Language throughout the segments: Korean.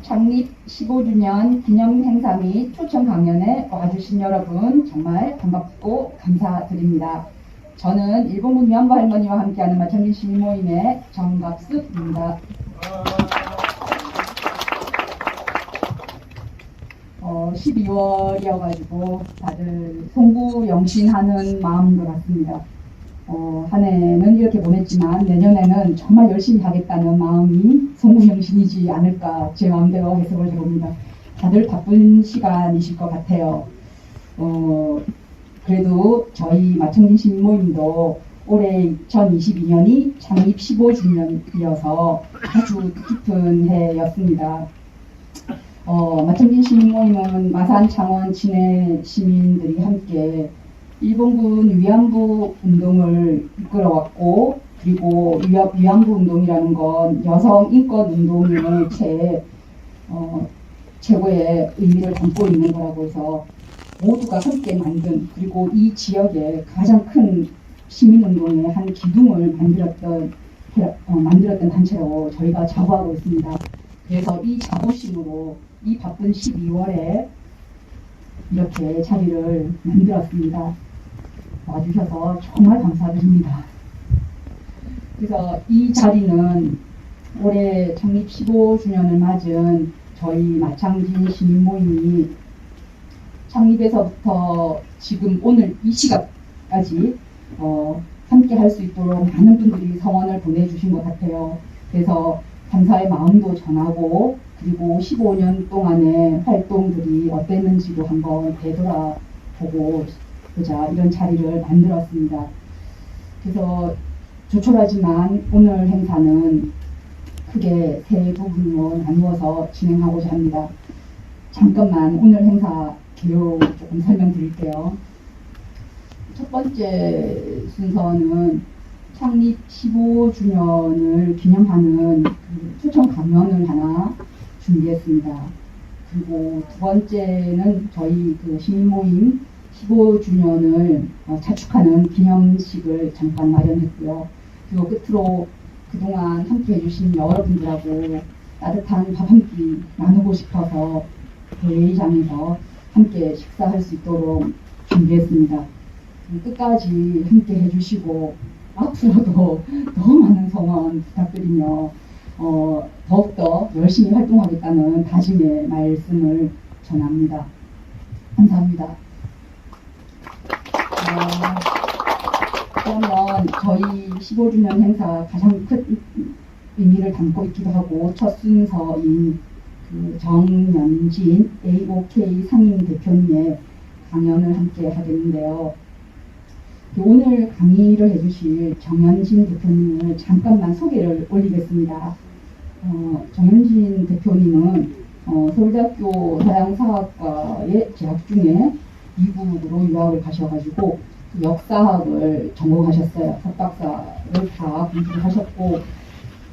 창립 15주년 기념 행사 및 초청 강연에 와주신 여러분 정말 반갑고 감사드립니다. 저는 일본군 위안부 할머니와 함께하는 마천진 시민모임의 정갑숙입니다. 12월이어가지고 다들 송구영신하는 마음인 것 같습니다. 한 해는 이렇게 보냈지만 내년에는 정말 열심히 하겠다는 마음이 송구영신이지 않을까 제 마음대로 해석을 해봅니다. 다들 바쁜 시간이실 것 같아요. 그래도 저희 마천진 시민모임도 올해 2022년이 창립 15주년이어서 아주 뜻깊은 해였습니다. 마천진 시민모임은 마산, 창원, 진해 시민들이 함께 일본군 위안부 운동을 이끌어왔고, 그리고 위안부 운동이라는 건 여성 인권 운동의 최고의 의미를 담고 있는 거라고 해서 모두가 함께 만든, 그리고 이 지역의 가장 큰 시민운동의 한 기둥을 만들었던 단체로 저희가 자부하고 있습니다. 그래서 이 자부심으로 이 바쁜 12월에 이렇게 자리를 만들었습니다. 와주셔서 정말 감사드립니다. 그래서 이 자리는 올해 창립 15주년을 맞은 저희 마창진 시민모임이 창립에서부터 지금 오늘 이 시각까지 함께 할 수 있도록 많은 분들이 성원을 보내주신 것 같아요. 그래서 감사의 마음도 전하고, 그리고 15년 동안의 활동들이 어땠는지도 한번 되돌아보고 보자, 이런 자리를 만들었습니다. 그래서 조촐하지만 오늘 행사는 크게 세 부분으로 나누어서 진행하고자 합니다. 잠깐만 오늘 행사 개요 조금 설명드릴게요. 첫 번째 순서는 창립 15주년을 기념하는 초청 강연을 하나 준비했습니다. 그리고 두 번째는 저희 시민모임 15주년을 자축하는 기념식을 잠깐 마련했고요. 그리고 끝으로 그동안 함께 해주신 여러분들하고 따뜻한 밥 한 끼 나누고 싶어서 예의장에서 함께 식사할 수 있도록 준비했습니다. 끝까지 함께 해주시고 앞으로도 더 많은 성원 부탁드리며 더욱더 열심히 활동하겠다는 다짐의 말씀을 전합니다. 감사합니다. 그러면 저희 15주년 행사 가장 큰 의미를 담고 있기도 하고 첫 순서인 정연진 AOK 상임 대표님의 강연을 함께 하겠는데요. 오늘 강의를 해주실 정연진 대표님을 잠깐만 소개를 올리겠습니다. 정연진 대표님은 서울대학교 서양사학과에 재학 중에 미국으로 유학을 가셔가지고 역사학을 전공하셨어요. 석박사를 다 공부를 하셨고,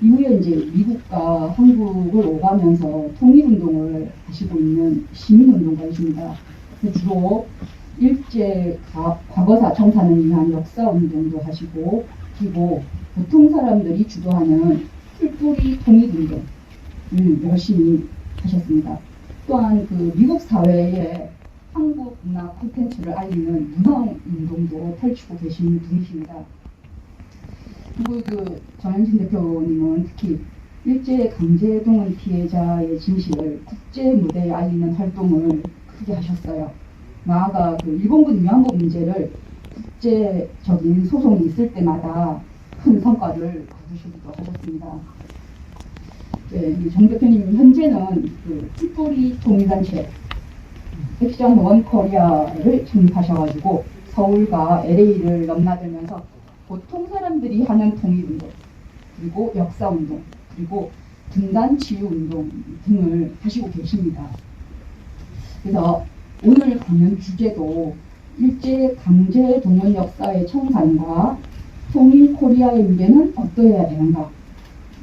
이후에 이제 미국과 한국을 오가면서 통일운동을 하시고 있는 시민운동가이십니다. 주로 일제 과거사 청산을 위한 역사운동도 하시고, 그리고 보통 사람들이 주도하는 풀뿌리 통일운동을 열심히 하셨습니다. 또한 미국 사회에 한국 문화 콘텐츠를 알리는 문화운동도 펼치고 계신 분이십니다. 그리고 정연진 대표님은 특히 일제 강제동원 피해자의 진실을 국제 무대에 알리는 활동을 크게 하셨어요. 나아가 일본군 위안부 문제를 국제적인 소송이 있을 때마다 큰 성과를 거두시기도 하셨습니다. 정 대표님 현재는 풀뿌리 통일단체 액션 원 코리아를 창립하셔가지고 서울과 LA를 넘나들면서 보통 사람들이 하는 통일운동, 그리고 역사운동, 그리고 분단치유운동 등을 하시고 계십니다. 그래서 오늘 강연 주제도 일제 강제 동원 역사의 청산과 통일 코리아의 미래는 어떠해야 되는가,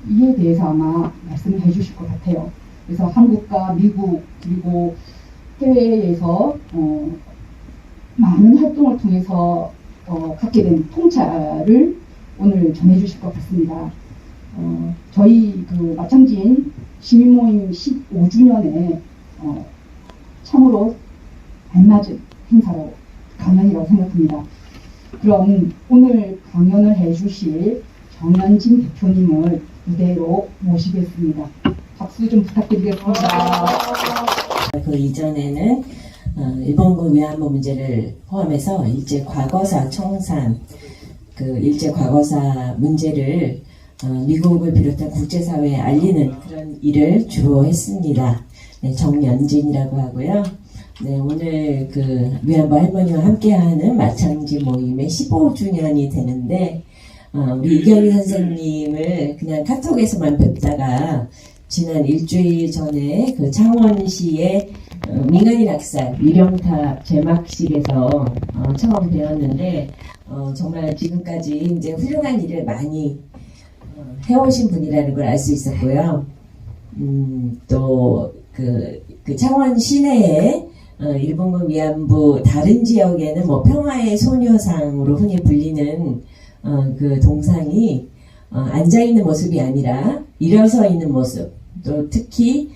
이에 대해서 아마 말씀을 해주실 것 같아요. 그래서 한국과 미국 그리고 해외에서 많은 활동을 통해서 갖게 된 통찰을 오늘 전해주실 것 같습니다. 저희 마창진 시민모임 15주년에 참으로 알맞은 행사로 강연이라고 생각합니다. 그럼 오늘 강연을 해주실 정현진 대표님을 무대로 모시겠습니다. 박수 좀 부탁드리겠습니다. 그 이전에는 일본군 위안부 문제를 포함해서 일제 과거사 청산, 그 일제 과거사 문제를 미국을 비롯한 국제사회에 알리는 그런 일을 주로 했습니다. 네, 정연진이라고 하고요. 네, 오늘 그 위안부 할머니와 함께하는 마창지 모임의 15주년이 되는데 우리 이경희 선생님을 그냥 카톡에서만 뵙다가 지난 일주일 전에 그 창원시의 민간인 학살 위령탑 제막식에서 처음 배웠는데 정말 지금까지 이제 훌륭한 일을 많이 해오신 분이라는 걸 알 수 있었고요. 또 그 창원 시내에 일본군 위안부 다른 지역에는 뭐 평화의 소녀상으로 흔히 불리는 그 동상이 앉아 있는 모습이 아니라 일어서 있는 모습, 또 특히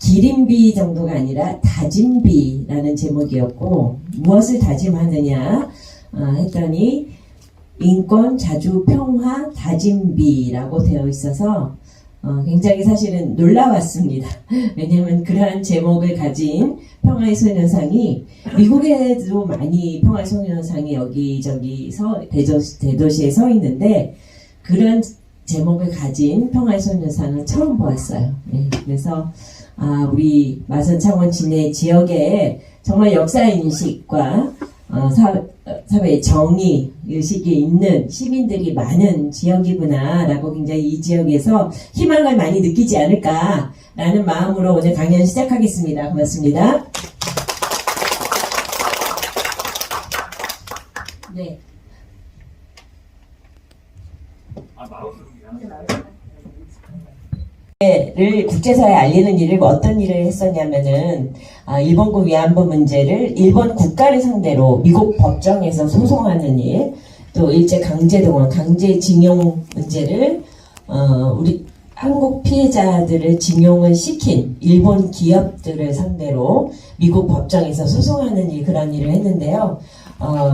기린비 정도가 아니라 다짐비라는 제목이었고, 무엇을 다짐하느냐 했더니 인권, 자주, 평화, 다짐비라고 되어 있어서 굉장히 사실은 놀라웠습니다. 왜냐하면 그러한 제목을 가진 평화의 소녀상이 미국에도 많이 평화의 소녀상이 여기저기 대도시에 서 있는데 그런 제목을 가진 평화의 소녀상을 처음 보았어요. 네, 그래서 우리 마산 창원 진해 지역에 정말 역사인식과 사회의 정의 의식이 있는 시민들이 많은 지역이구나 라고 굉장히 이 지역에서 희망을 많이 느끼지 않을까 라는 마음으로 오늘 강연 시작하겠습니다. 고맙습니다. 네. 를 국제사회에 알리는 일을 어떤 일을 했었냐면은 일본군 위안부 문제를 일본 국가를 상대로 미국 법정에서 소송하는 일, 또 일제 강제동원, 강제징용 문제를 우리 한국 피해자들을 징용을 시킨 일본 기업들을 상대로 미국 법정에서 소송하는 일, 그런 일을 했는데요.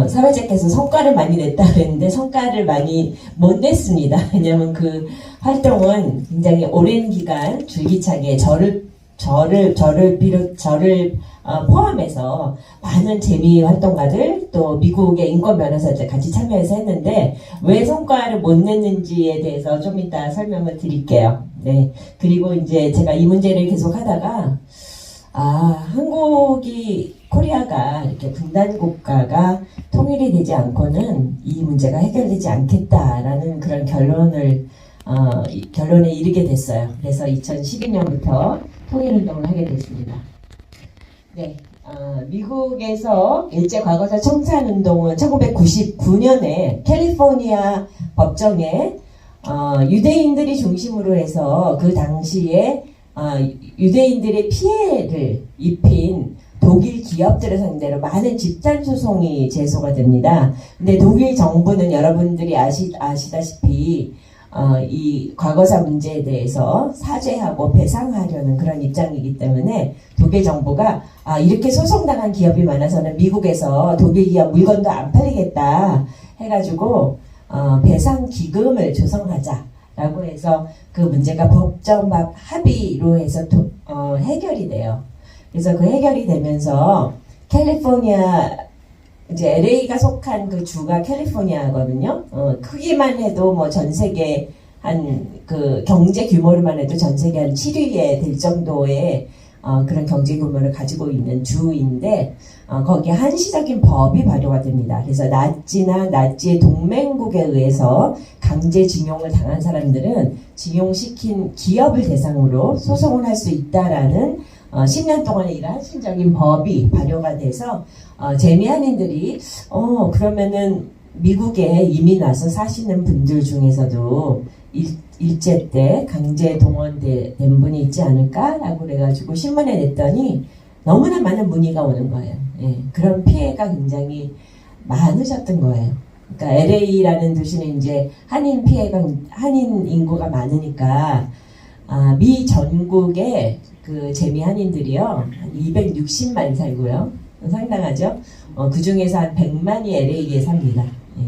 사회자께서 성과를 많이 냈다 그랬는데 성과를 많이 못 냈습니다. 왜냐하면 그 활동은 굉장히 오랜 기간 줄기차게 저를 포함해서 많은 재미 활동가들 또 미국의 인권 변호사들 같이 참여해서 했는데 왜 성과를 못 냈는지에 대해서 좀 이따 설명을 드릴게요. 네. 그리고 이제 제가 이 문제를 계속 하다가 코리아가 이렇게 분단 국가가 통일이 되지 않고는 이 문제가 해결되지 않겠다라는 그런 결론에 이르게 됐어요. 그래서 2012년부터 통일운동을 하게 됐습니다. 네, 미국에서 일제 과거사 청산운동은 1999년에 캘리포니아 법정에 유대인들이 중심으로 해서 그 당시에 유대인들의 피해를 입힌 독일 기업들을 상대로 많은 집단 소송이 제소가 됩니다. 근데 독일 정부는 여러분들이 아시다시피 이 과거사 문제에 대해서 사죄하고 배상하려는 그런 입장이기 때문에 독일 정부가 이렇게 소송당한 기업이 많아서는 미국에서 독일 기업 물건도 안 팔리겠다 해가지고 배상 기금을 조성하자라고 해서 그 문제가 법정 합의로 해서 해결이 돼요. 그래서 그 해결이 되면서 캘리포니아 이제 LA가 속한 그 주가 캘리포니아거든요. 크기만 해도 뭐 전 세계 그 경제 규모로만 해도 전 세계 한 7위에 될 정도의 그런 경제 규모를 가지고 있는 주인데 거기에 한시적인 법이 발효가 됩니다. 그래서 나치의 동맹국에 의해서 강제징용을 당한 사람들은 징용시킨 기업을 대상으로 소송을 할 수 있다라는 10년 동안의 이런 한시적인 법이 발효가 돼서 재미한인들이 그러면은 미국에 이민 와서 사시는 분들 중에서도 일제 때 강제 동원된 분이 있지 않을까라고 그래가지고 신문에 냈더니 너무나 많은 문의가 오는 거예요. 예, 그런 피해가 굉장히 많으셨던 거예요. 그러니까 LA라는 도시는 이제 한인 인구가 많으니까 미 전국에 그 재미 한인들이요, 한 260만 살고요. 상당하죠? 그 중에서 한 100만이 LA에 삽니다. 예.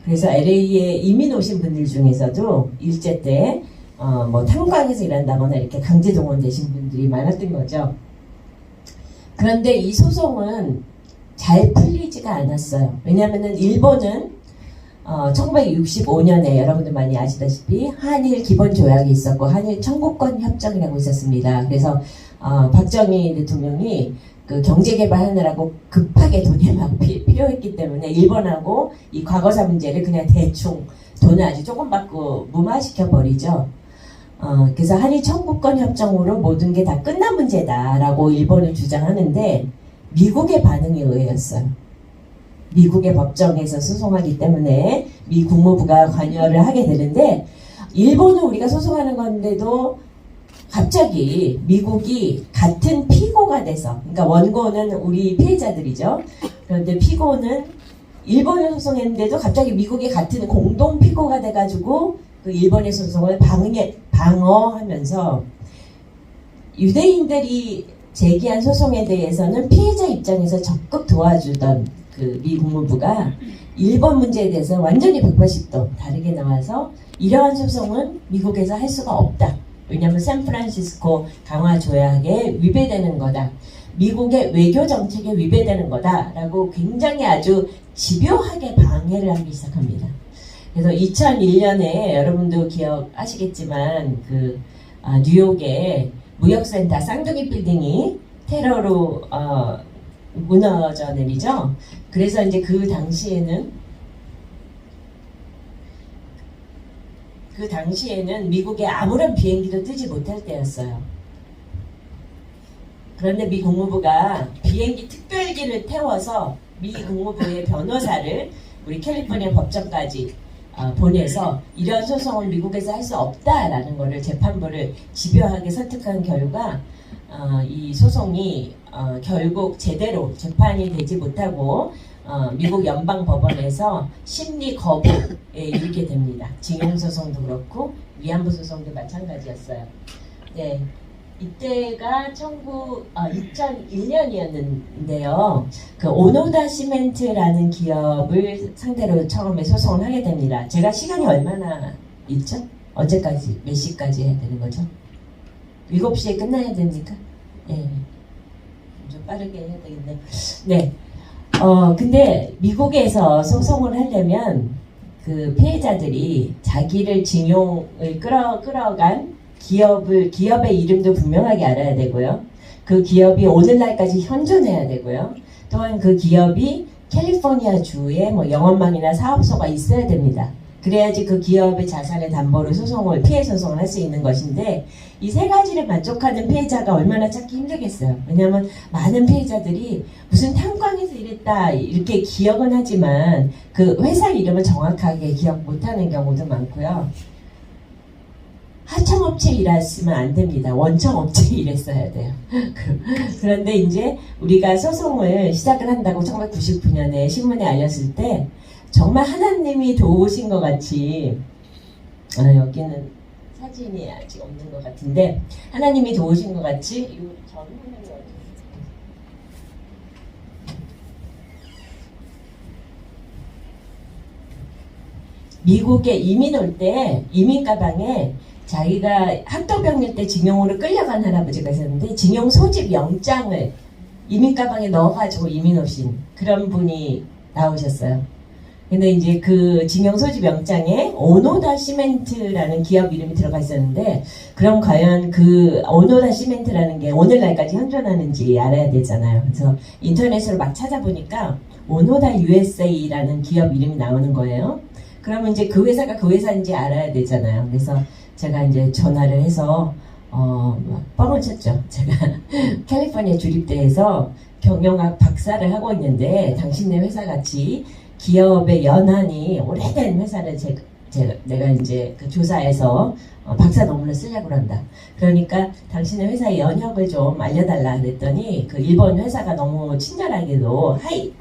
그래서 LA에 이민 오신 분들 중에서도 일제 때 뭐 탄광에서 일한다거나 이렇게 강제 동원되신 분들이 많았던 거죠. 그런데 이 소송은 잘 풀리지가 않았어요. 왜냐하면은 일본은 1965년에 여러분들 많이 아시다시피 한일 기본 조약이 있었고 한일 청구권 협정이라고 있었습니다. 그래서 박정희 대통령이 그 경제 개발하느라고 급하게 돈이 막 필요했기 때문에 일본하고 이 과거사 문제를 그냥 대충 돈을 아주 조금 받고 무마시켜 버리죠. 그래서 한일 청구권 협정으로 모든 게 다 끝난 문제다라고 일본은 주장하는데 미국의 반응에 의해였어요. 미국의 법정에서 소송하기 때문에 미 국무부가 관여를 하게 되는데 일본은 우리가 소송하는 건데도 갑자기 미국이 같은 피고가 돼서, 그러니까 원고는 우리 피해자들이죠. 그런데 피고는 일본을 소송했는데도 갑자기 미국이 같은 공동 피고가 돼가지고 그 일본의 소송을 방어하면서 유대인들이 제기한 소송에 대해서는 피해자 입장에서 적극 도와주던 그 미 국무부가 일본 문제에 대해서 완전히 180도 다르게 나와서 이러한 소송은 미국에서 할 수가 없다. 왜냐하면 샌프란시스코 강화 조약에 위배되는 거다. 미국의 외교 정책에 위배되는 거다라고 굉장히 아주 집요하게 방해를 하기 시작합니다. 그래서 2001년에 여러분도 기억하시겠지만 그 뉴욕의 무역센터 쌍둥이 빌딩이 테러로 무너져 내리죠. 그래서 이제 그 당시에는 미국에 아무런 비행기도 뜨지 못할 때였어요. 그런데 미 국무부가 비행기 특별기를 태워서 미 국무부의 변호사를 우리 캘리포니아 법정까지 보내서 이런 소송은 미국에서 할 수 없다라는 것을 재판부를 집요하게 설득한 결과 이 소송이 결국 제대로 재판이 되지 못하고 미국 연방법원에서 심리 거부에 이르게 됩니다. 징용소송도 그렇고 위안부 소송도 마찬가지였어요. 네, 이때가 2001년이었는데요. 그 오노다 시멘트라는 기업을 상대로 처음에 소송을 하게 됩니다. 제가 시간이 얼마나 있죠? 언제까지, 몇 시까지 해야 되는 거죠? 7시에 끝나야 됩니까? 네. 좀 빠르게 해야 되겠네. 네. 근데 미국에서 소송을 하려면 그 피해자들이 자기를 징용을 끌어간 기업의 이름도 분명하게 알아야 되고요. 그 기업이 오늘날까지 현존해야 되고요. 또한 그 기업이 캘리포니아 주에 뭐 영업망이나 사업소가 있어야 됩니다. 그래야지 그 기업의 자산의 담보로 피해 소송을 할 수 있는 것인데 이 세 가지를 만족하는 피해자가 얼마나 찾기 힘들겠어요. 왜냐하면 많은 피해자들이 무슨 탄광에서 일했다 이렇게 기억은 하지만 그 회사 이름을 정확하게 기억 못하는 경우도 많고요. 하청업체 일했으면 안 됩니다. 원청업체 일했어야 돼요. 그런데 이제 우리가 소송을 시작을 한다고 1999년에 신문에 알렸을 때 정말 하나님이 도우신 것 같이 여기는 사진이 아직 없는 것 같은데 하나님이 도우신 것 같이 미국에 이민 올 때 이민 가방에 자기가 학도병일 때 징용으로 끌려간 할아버지가 있었는데 징용 소집 영장을 이민 가방에 넣어가지고 이민 오신 그런 분이 나오셨어요. 근데 이제 그 징용 소집 영장에 오노다 시멘트라는 기업 이름이 들어가 있었는데 그럼 과연 그 오노다 시멘트라는 게 오늘날까지 현존하는지 알아야 되잖아요. 그래서 인터넷으로 막 찾아보니까 오노다 USA라는 기업 이름이 나오는 거예요. 그러면 이제 그 회사가 그 회사인지 알아야 되잖아요. 그래서 제가 이제 전화를 해서 뻥을 쳤죠. 제가 캘리포니아 주립대에서 경영학 박사를 하고 있는데 당신네 회사 같이 기업의 연한이 오래된 회사를 내가 이제 그 조사해서 박사 논문을 쓰려고 한다. 그러니까 당신의 회사의 연혁을 좀 알려달라 그랬더니 그 일본 회사가 너무 친절하게도 하이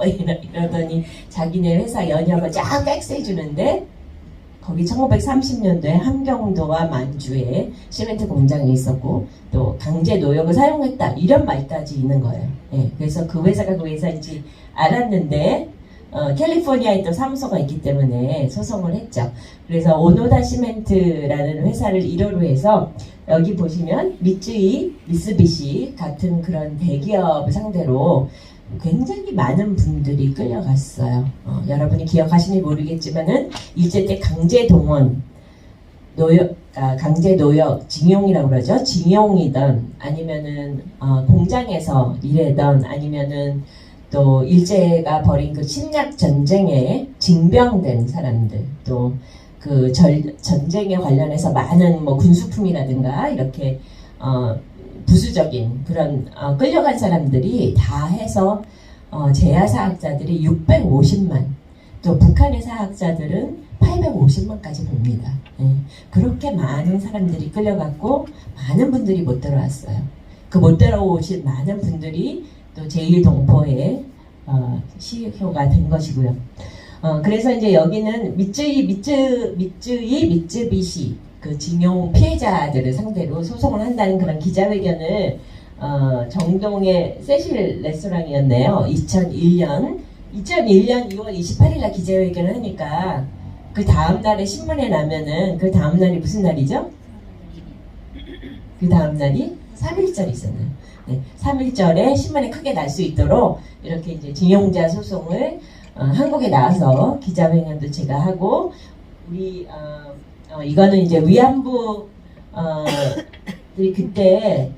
이러더니 자기네 회사 연혁을 쫙 팩스해 주는데 거기 1930년도에 함경도와 만주에 시멘트 공장이 있었고 또 강제 노역을 사용했다 이런 말까지 있는 거예요. 예, 그래서 그 회사가 그 회사인지 알았는데 캘리포니아에 또 사무소가 있기 때문에 소송을 했죠. 그래서 오노다 시멘트라는 회사를 일호로 해서 여기 보시면 미쯔이, 미쓰비시 같은 그런 대기업을 상대로 굉장히 많은 분들이 끌려갔어요. 여러분이 기억하시는지 모르겠지만은 일제 때 강제 동원, 강제 노역, 징용이라고 그러죠. 징용이든 아니면은 공장에서 일하던 아니면은 또 일제가 벌인 그 침략 전쟁에 징병된 사람들, 또 그 전쟁에 관련해서 많은 뭐 군수품이라든가 이렇게 부수적인 그런 끌려간 사람들이 다 해서 제야 사학자들이 650만, 또 북한의 사학자들은 850만까지 봅니다. 예. 그렇게 많은 사람들이 끌려갔고 많은 분들이 못 들어왔어요. 그 못 들어오신 많은 분들이 또 제1동포의 시효가 된 것이고요. 그래서 이제 여기는 미쯔비시 그 징용 피해자들을 상대로 소송을 한다는 그런 기자회견을 정동의 세실 레스토랑이었네요. 2001년 2월 28일 날 기자회견을 하니까 그 다음 날에 신문에 나면은 그 다음 날이 무슨 날이죠? 그 다음 날이 3.1절이 있었나요? 네, 3.1절에 신문에 크게 날 수 있도록 이렇게 이제 징용자 소송을 한국에 나와서 기자회견도 제가 하고 우리 이거는 이제 위안부 그때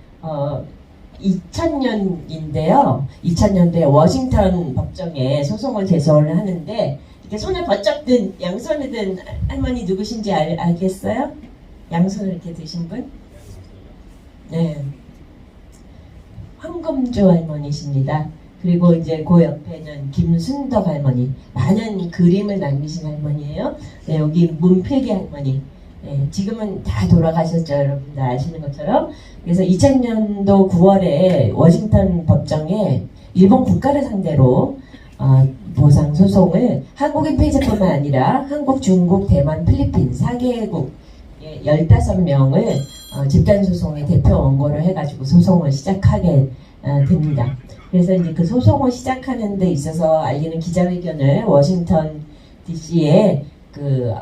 2000년인데요. 2000년도에 워싱턴 법정에 소송을 제소를 하는데 이렇게 손을 번쩍 든 양손을 든 할머니 누구신지 알겠어요? 양손을 이렇게 드신 분? 네. 황금조 할머니십니다. 그리고 이제 그 옆에는 김순덕 할머니, 많은 그림을 남기신 할머니예요. 네, 여기 문필기 할머니. 네, 지금은 다 돌아가셨죠, 여러분들 아시는 것처럼. 그래서 2000년도 9월에 워싱턴 법정에 일본 국가를 상대로 보상 소송을 한국인 피해자뿐만 아니라 한국, 중국, 대만, 필리핀 4개국 15명을 집단소송의 대표 원고를 해가지고 소송을 시작하게 됩니다. 그래서 이제 그 소송을 시작하는 데 있어서 알리는 기자회견을 워싱턴 DC의 그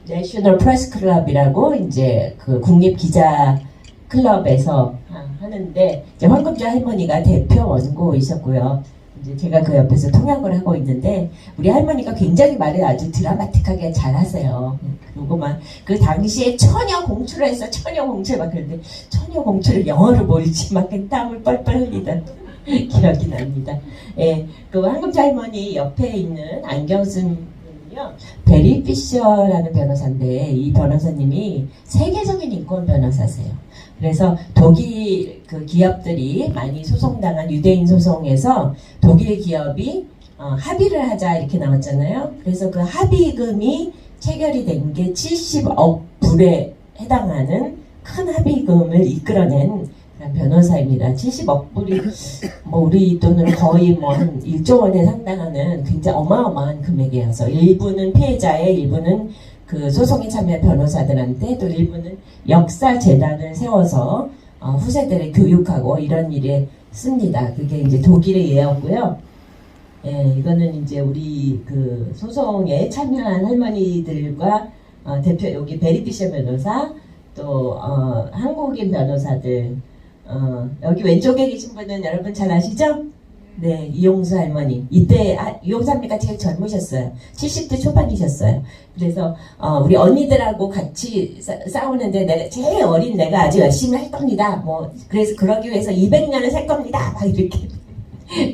내셔널 프레스 클럽이라고 이제 그 국립 기자 클럽에서 하는데 이제 황금조 할머니가 대표 원고이셨고요. 이제 제가 그 옆에서 통역을 하고 있는데 우리 할머니가 굉장히 말을 아주 드라마틱하게 잘하세요. 그리고 막 그 당시에 처녀 공주를 해서 처녀 공주 막 그런데 처녀 공주를 영어로 모르지 막 땀을 뻘뻘 흘리던 기억이 납니다. 예, 그 황금조 할머니 옆에 있는 안경 쓴 분은요 베리 피셔라는 변호사인데 이 변호사님이 세계적인 인권 변호사세요. 그래서 독일 그 기업들이 많이 소송당한 유대인 소송에서 독일 기업이 합의를 하자 이렇게 나왔잖아요. 그래서 그 합의금이 체결이 된 게 70억 불에 해당하는 큰 합의금을 이끌어낸 변호사입니다. 70억 불이 뭐 우리 돈으로 거의 뭐 한 1조 원에 상당하는 굉장히 어마어마한 금액이어서 일부는 피해자의 일부는 그 소송에 참여한 변호사들한테 또 일부는 역사 재단을 세워서 후세들을 교육하고 이런 일에 씁니다. 그게 이제 독일의 예였고요. 예, 이거는 이제 우리 그 소송에 참여한 할머니들과 대표 여기 베리피셔 변호사 또 한국인 변호사들 여기 왼쪽에 계신 분은 여러분 잘 아시죠? 네, 이용수 할머니. 이때 이용수 할머니가 제일 젊으셨어요. 70대 초반이셨어요. 그래서 우리 언니들하고 같이 싸우는데 내가 제일 어린 내가 아주 열심히 할 겁니다. 뭐 그래서 그러기 위해서 200년을 살 겁니다. 막 이렇게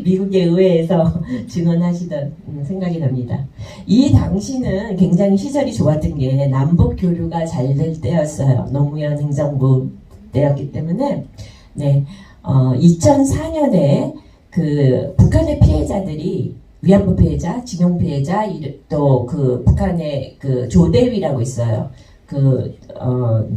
미국의 의회에서 증언하시던 생각이 납니다. 이 당시는 굉장히 시절이 좋았던 게 남북 교류가 잘 될 때였어요. 노무현 행정부 때였기 때문에 네, 2004년에 그 북한의 피해자들이 위안부 피해자, 징용 피해자, 또 그 북한의 그 조대위라고 있어요. 그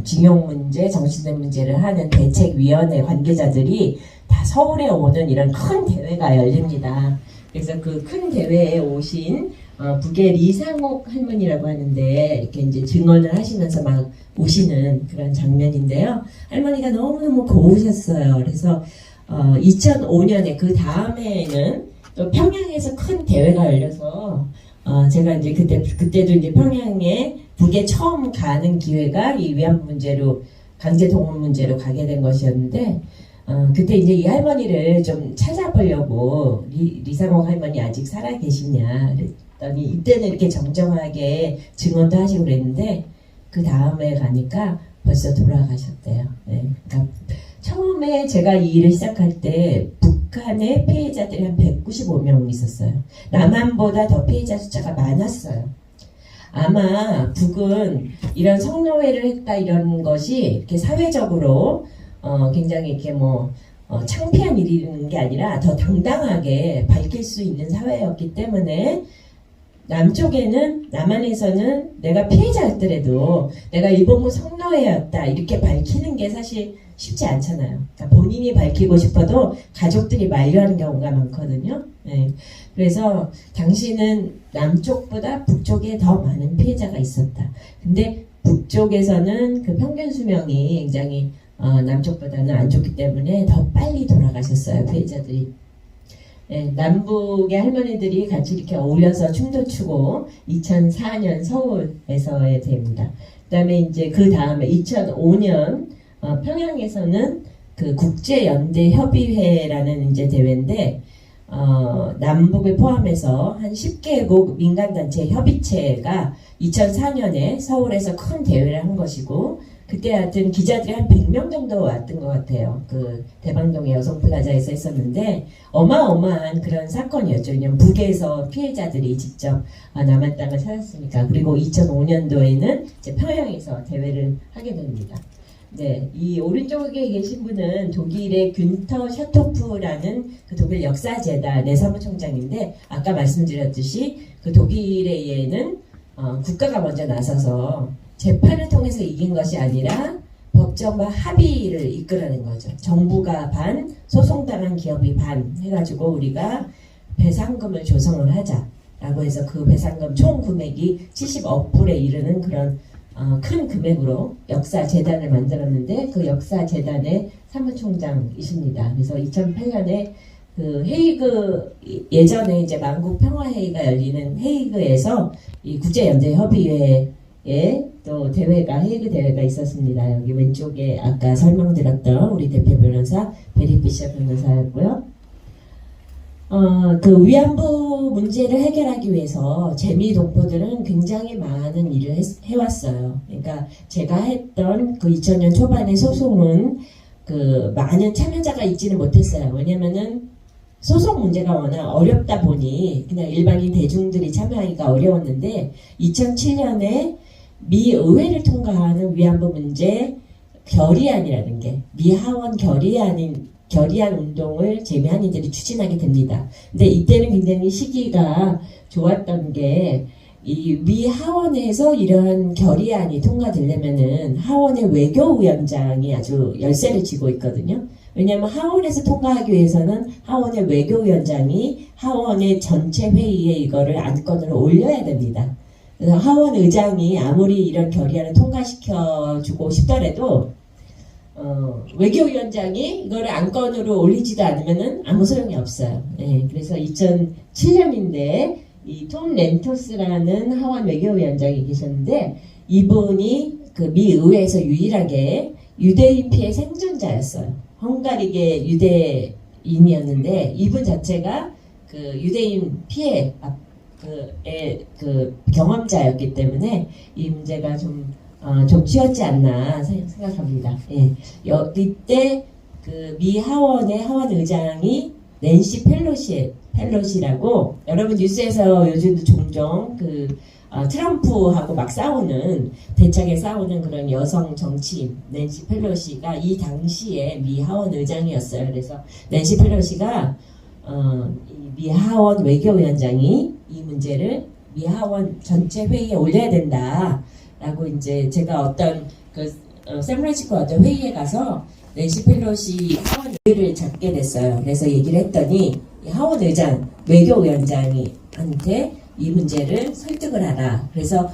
징용 문제, 정신된 문제를 하는 대책위원회 관계자들이 다 서울에 오는 이런 큰 대회가 열립니다. 그래서 그 큰 대회에 오신 북의 리상옥 할머니라고 하는데 이렇게 이제 증언을 하시면서 막 우시는 그런 장면인데요. 할머니가 너무너무 고우셨어요. 그래서 2005년에 그 다음에는 또 평양에서 큰 대회가 열려서 제가 이제 그때도 이제 평양에 북에 처음 가는 기회가 이 위안부 문제로 강제 동원 문제로 가게 된 것이었는데 그때 이제 이 할머니를 좀 찾아보려고 리상옥 할머니 아직 살아 계시냐 그랬더니 이때는 이렇게 정정하게 증언도 하시고 그랬는데 그 다음에 가니까 벌써 돌아가셨대요. 네. 그러니까 처음에 제가 이 일을 시작할 때 북한의 피해자들이 한 195명 있었어요. 남한보다 더 피해자 숫자가 많았어요. 아마 북은 이런 성노예를 했다 이런 것이 이렇게 사회적으로 굉장히 이렇게 창피한 일이라는 게 아니라 더 당당하게 밝힐 수 있는 사회였기 때문에 남한에서는 내가 피해자였더라도 내가 일본군 성노예였다 이렇게 밝히는 게 사실 쉽지 않잖아요. 그러니까 본인이 밝히고 싶어도 가족들이 만류하는 경우가 많거든요. 네. 그래서 당시는 남쪽보다 북쪽에 더 많은 피해자가 있었다. 근데 북쪽에서는 그 평균 수명이 굉장히 남쪽보다는 안 좋기 때문에 더 빨리 돌아가셨어요. 피해자들이. 네, 남북의 할머니들이 같이 이렇게 어울려서 춤도 추고 2004년 서울에서의 대회입니다. 그다음에 이제 그 다음에 2005년 평양에서는 그 국제연대협의회라는 이제 대회인데 남북을 포함해서 한 10개국 민간단체 협의체가 2004년에 서울에서 큰 대회를 한 것이고 그때 하여튼 기자들이 한 100명 정도 왔던 것 같아요. 그 대방동의 여성플라자에서 했었는데 어마어마한 그런 사건이었죠. 왜냐면 북에서 피해자들이 직접 남한 땅을 찾았으니까. 그리고 2005년도에는 이제 평양에서 대회를 하게 됩니다. 네, 이 오른쪽에 계신 분은 독일의 균터 샤토프라는 그 독일 역사재단의 사무총장인데 아까 말씀드렸듯이 그 독일에는 국가가 먼저 나서서 재판을 통해서 이긴 것이 아니라 법정과 합의를 이끌어낸 거죠. 정부가 반, 소송당한 기업이 반 해가지고 우리가 배상금을 조성을 하자라고 해서 그 배상금 총 금액이 70억 불에 이르는 그런 큰 금액으로 역사재단을 만들었는데 그 역사재단의 사무총장이십니다. 그래서 2008년에 그 헤이그 예전에 이제 만국 평화회의가 열리는 헤이그에서 이 국제연대협의회에 또 대회가 헤이그 대회가 있었습니다. 여기 왼쪽에 아까 설명드렸던 우리 대표 변호사 베리피셔 변호사였고요. 그 위안부 문제를 해결하기 위해서 재미 동포들은 굉장히 많은 일을 해왔어요. 그러니까 제가 했던 그 2000년 초반의 소송은 그 많은 참여자가 있지는 못했어요. 왜냐면은 소송 문제가 워낙 어렵다 보니 그냥 일반인 대중들이 참여하기가 어려웠는데 2007년에 미 의회를 통과하는 위안부 문제 결의안이라는 게 미하원 결의안 운동을 재미한이들이 추진하게 됩니다. 근데 이때는 굉장히 시기가 좋았던 게 이 미 하원에서 이러한 결의안이 통과되려면은 하원의 외교위원장이 아주 열세를 쥐고 있거든요. 왜냐하면 하원에서 통과하기 위해서는 하원의 외교위원장이 하원의 전체 회의에 이거를 안건으로 올려야 됩니다. 그래서 하원 의장이 아무리 이런 결의안을 통과시켜주고 싶더라도 외교위원장이 이거를 안건으로 올리지도 않으면은 아무 소용이 없어요. 네, 그래서 2007년인데 이 톰 렌토스라는 하원 외교위원장이 계셨는데 이분이 그 미 의회에서 유일하게 유대인 피해 생존자였어요. 헝가리계 유대인이었는데 이분 자체가 그 유대인 피해 그 경험자였기 때문에 이 문제가 좀 쉬웠지 않나 생각합니다. 예. 이때 그 미 하원의 하원 의장이 낸시 펠로시라고 여러분 뉴스에서 요즘도 종종 그 트럼프하고 막 대차게 싸우는 그런 여성 정치인 낸시 펠로시가 이 당시에 미 하원 의장이었어요. 그래서 낸시 펠로시가 미 하원 외교위원장이 이 문제를 미 하원 전체 회의에 올려야 된다라고 이제 제가 어떤 샌프란시스코 어떤 회의에 가서 낸시 펠로시 하원 의를 잡게 됐어요. 그래서 얘기를 했더니 이 하원 의장 외교위원장한테 이 문제를 설득을 하라. 그래서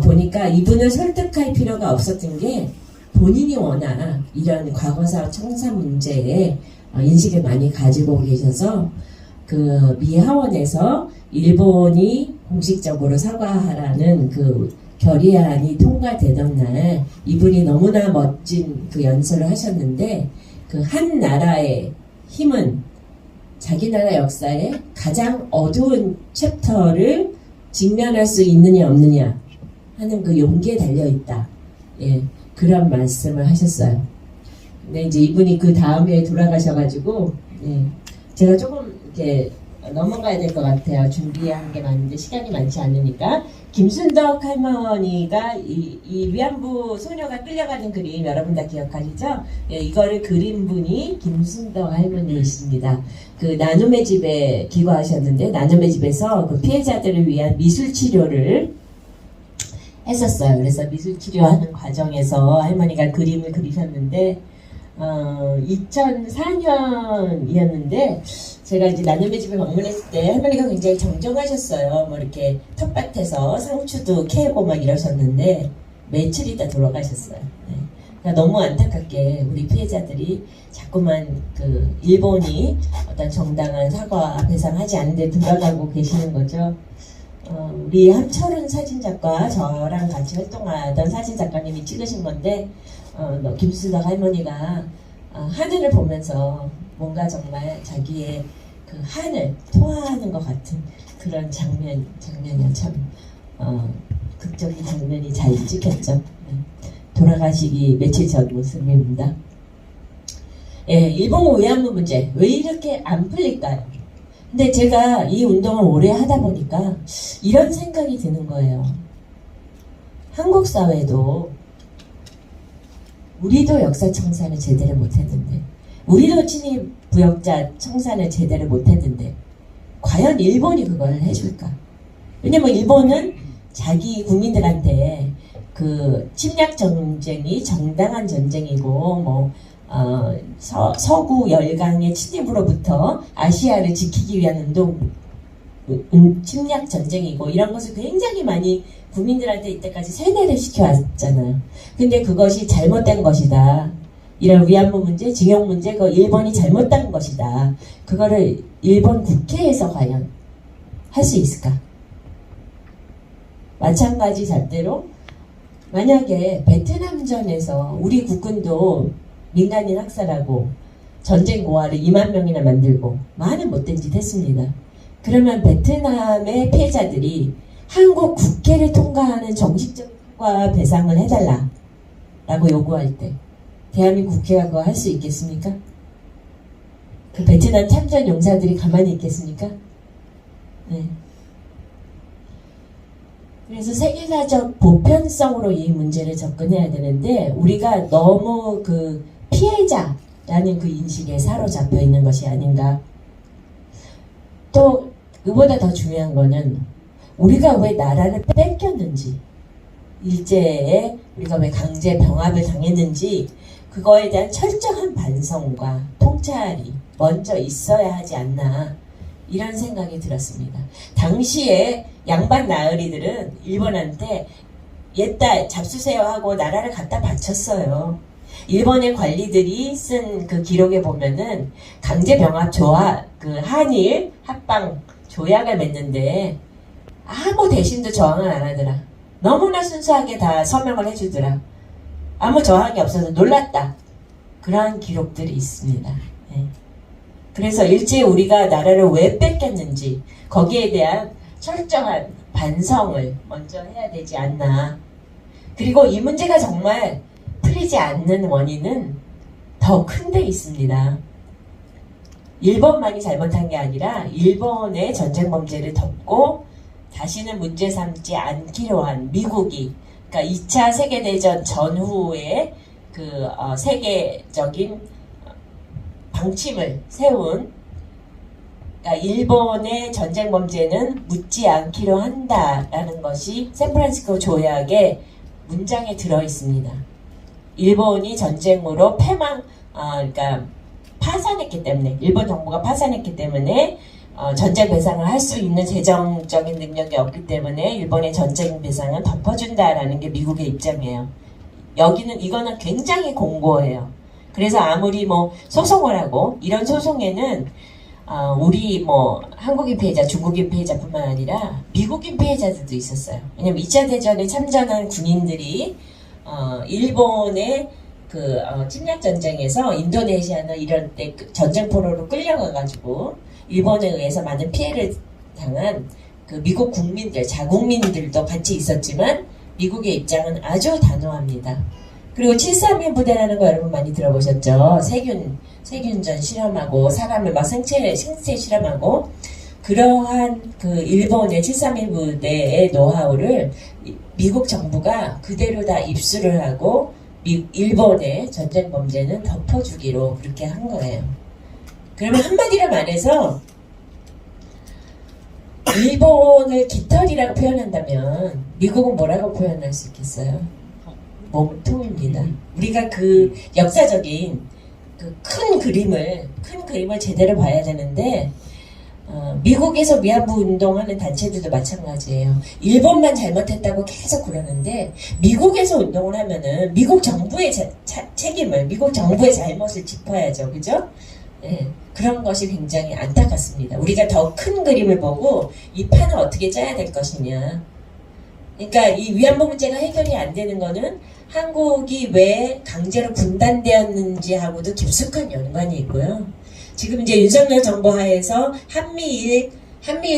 보니까 이분을 설득할 필요가 없었던 게 본인이 워낙 이런 과거사 청사 문제에 인식을 많이 가지고 계셔서 그 미 하원에서 일본이 공식적으로 사과하라는 그 결의안이 통과되던 날 이분이 너무나 멋진 그 연설을 하셨는데 그 한 나라의 힘은 자기 나라 역사의 가장 어두운 챕터를 직면할 수 있느냐 없느냐 하는 그 용기에 달려 있다. 예, 그런 말씀을 하셨어요. 근데 이제 이분이 그 다음에 돌아가셔가지고 예, 제가 조금 이렇게 넘어가야 될 것 같아요. 준비한 게 많은데 시간이 많지 않으니까. 김순덕 할머니가 이 위안부 소녀가 끌려가는 그림 여러분 다 기억하시죠? 예, 이거를 그린 분이 김순덕 할머니이십니다. 그 나눔의 집에 기거하셨는데 나눔의 집에서 그 피해자들을 위한 미술 치료를 했었어요. 그래서 미술 치료하는 과정에서 할머니가 그림을 그리셨는데 2004년이었는데 제가 이제 나눔의 집에 방문했을 때 할머니가 굉장히 정정하셨어요. 뭐 이렇게 텃밭에서 상추도 캐고 막 이러셨는데 며칠 있다 돌아가셨어요. 네. 그러니까 너무 안타깝게 우리 피해자들이 자꾸만 그 일본이 어떤 정당한 사과 배상하지 않는데 돌아가고 계시는 거죠. 우리 함철은 사진작가 저랑 같이 활동하던 사진작가님이 찍으신 건데 김수덕 할머니가 하늘을 보면서 뭔가 정말 자기의 그 한을 토하는 것 같은 그런 장면이야. 참 극적인 장면이 잘 찍혔죠. 돌아가시기 며칠 전 모습입니다. 예, 일본 위안부 문제 왜 이렇게 안 풀릴까요? 근데 제가 이 운동을 오래 하다 보니까 이런 생각이 드는 거예요. 한국 사회도 우리도 역사 청산을 제대로 못했는데 우리도 친일 부역자 청산을 제대로 못했는데 과연 일본이 그걸 해줄까? 왜냐면 일본은 자기 국민들한테 그 침략 전쟁이 정당한 전쟁이고 뭐 서구 열강의 침입으로부터 아시아를 지키기 위한 침략 전쟁이고 이런 것을 굉장히 많이 국민들한테 이때까지 세뇌를 시켜왔잖아요. 근데 그것이 잘못된 것이다. 이런 위안부 문제, 징용 문제, 그 일본이 잘못된 것이다. 그거를 일본 국회에서 과연 할 수 있을까? 마찬가지 잣대로 만약에 베트남전에서 우리 국군도 민간인 학살하고 전쟁 고아를 2만 명이나 만들고 많은 못된 짓 했습니다. 그러면 베트남의 피해자들이 한국 국회를 통과하는 정식적인 통과 배상을 해달라 라고 요구할 때 대한민국 국회가 그거 할 수 있겠습니까? 그 베트남 참전 용사들이 가만히 있겠습니까? 네. 그래서 세계사적 보편성으로 이 문제를 접근해야 되는데 우리가 너무 그 피해자라는 그 인식에 사로잡혀 있는 것이 아닌가. 또 그보다 더 중요한 거는 우리가 왜 나라를 뺏겼는지 일제에 우리가 왜 강제 병합을 당했는지 그거에 대한 철저한 반성과 통찰이 먼저 있어야 하지 않나 이런 생각이 들었습니다. 당시에 양반 나으리들은 일본한테 옛날 잡수세요 하고 나라를 갖다 바쳤어요. 일본의 관리들이 쓴 그 기록에 보면은 강제병합 조약, 그 한일 합방 조약을 맺는데 아무 대신도 저항을 안 하더라. 너무나 순수하게 다 서명을 해주더라. 아무 저항이 없어서 놀랐다. 그러한 기록들이 있습니다. 네. 그래서 일제 우리가 나라를 왜 뺏겼는지 거기에 대한 철저한 반성을 먼저 해야 되지 않나. 그리고 이 문제가 정말 풀리지 않는 원인은 더 큰 데 있습니다. 일본만이 잘못한 게 아니라 일본의 전쟁 범죄를 덮고 다시는 문제 삼지 않기로 한 미국이 그러니까 2차 세계대전 전후에 그 세계적인 방침을 세운 그러니까 일본의 전쟁 범죄는 묻지 않기로 한다라는 것이 샌프란시스코 조약의 문장에 들어 있습니다. 일본이 전쟁으로 그러니까 파산했기 때문에 일본 정부가 파산했기 때문에 전쟁 배상을 할 수 있는 재정적인 능력이 없기 때문에 일본의 전쟁 배상은 덮어준다라는 게 미국의 입장이에요. 여기는 이거는 굉장히 공고해요. 그래서 아무리 뭐 소송을 하고 이런 소송에는 우리 뭐 한국인 피해자, 중국인 피해자뿐만 아니라 미국인 피해자들도 있었어요. 왜냐면 2차 대전에 참전한 군인들이 일본의 침략 전쟁에서 인도네시아나 이런 때 전쟁 포로로 끌려가가지고 일본에 의해서 많은 피해를 당한 그 미국 국민들, 자국민들도 같이 있었지만 미국의 입장은 아주 단호합니다. 그리고 731 부대라는 거 여러분 많이 들어보셨죠? 세균전 실험하고 사람을 막 생체 실험하고 그러한 그 일본의 731 부대의 노하우를 미국 정부가 그대로 다 입수를 하고 일본의 전쟁 범죄는 덮어주기로 그렇게 한 거예요. 그러면 한마디로 말해서 일본을 깃털이라고 표현한다면 미국은 뭐라고 표현할 수 있겠어요? 몸통입니다. 우리가 그 역사적인 그 큰 그림을 제대로 봐야 되는데 미국에서 위안부 운동하는 단체들도 마찬가지예요. 일본만 잘못했다고 계속 그러는데 미국에서 운동을 하면은 미국 정부의 책임을, 미국 정부의 잘못을 짚어야죠. 그죠? 네, 그런 것이 굉장히 안타깝습니다. 우리가 더 큰 그림을 보고 이 판을 어떻게 짜야 될 것이냐. 그러니까 이 위안부 문제가 해결이 안 되는 거는 한국이 왜 강제로 분단되었는지 하고도 깊숙한 연관이 있고요. 지금 이제 윤석열 정부 하에서 한미일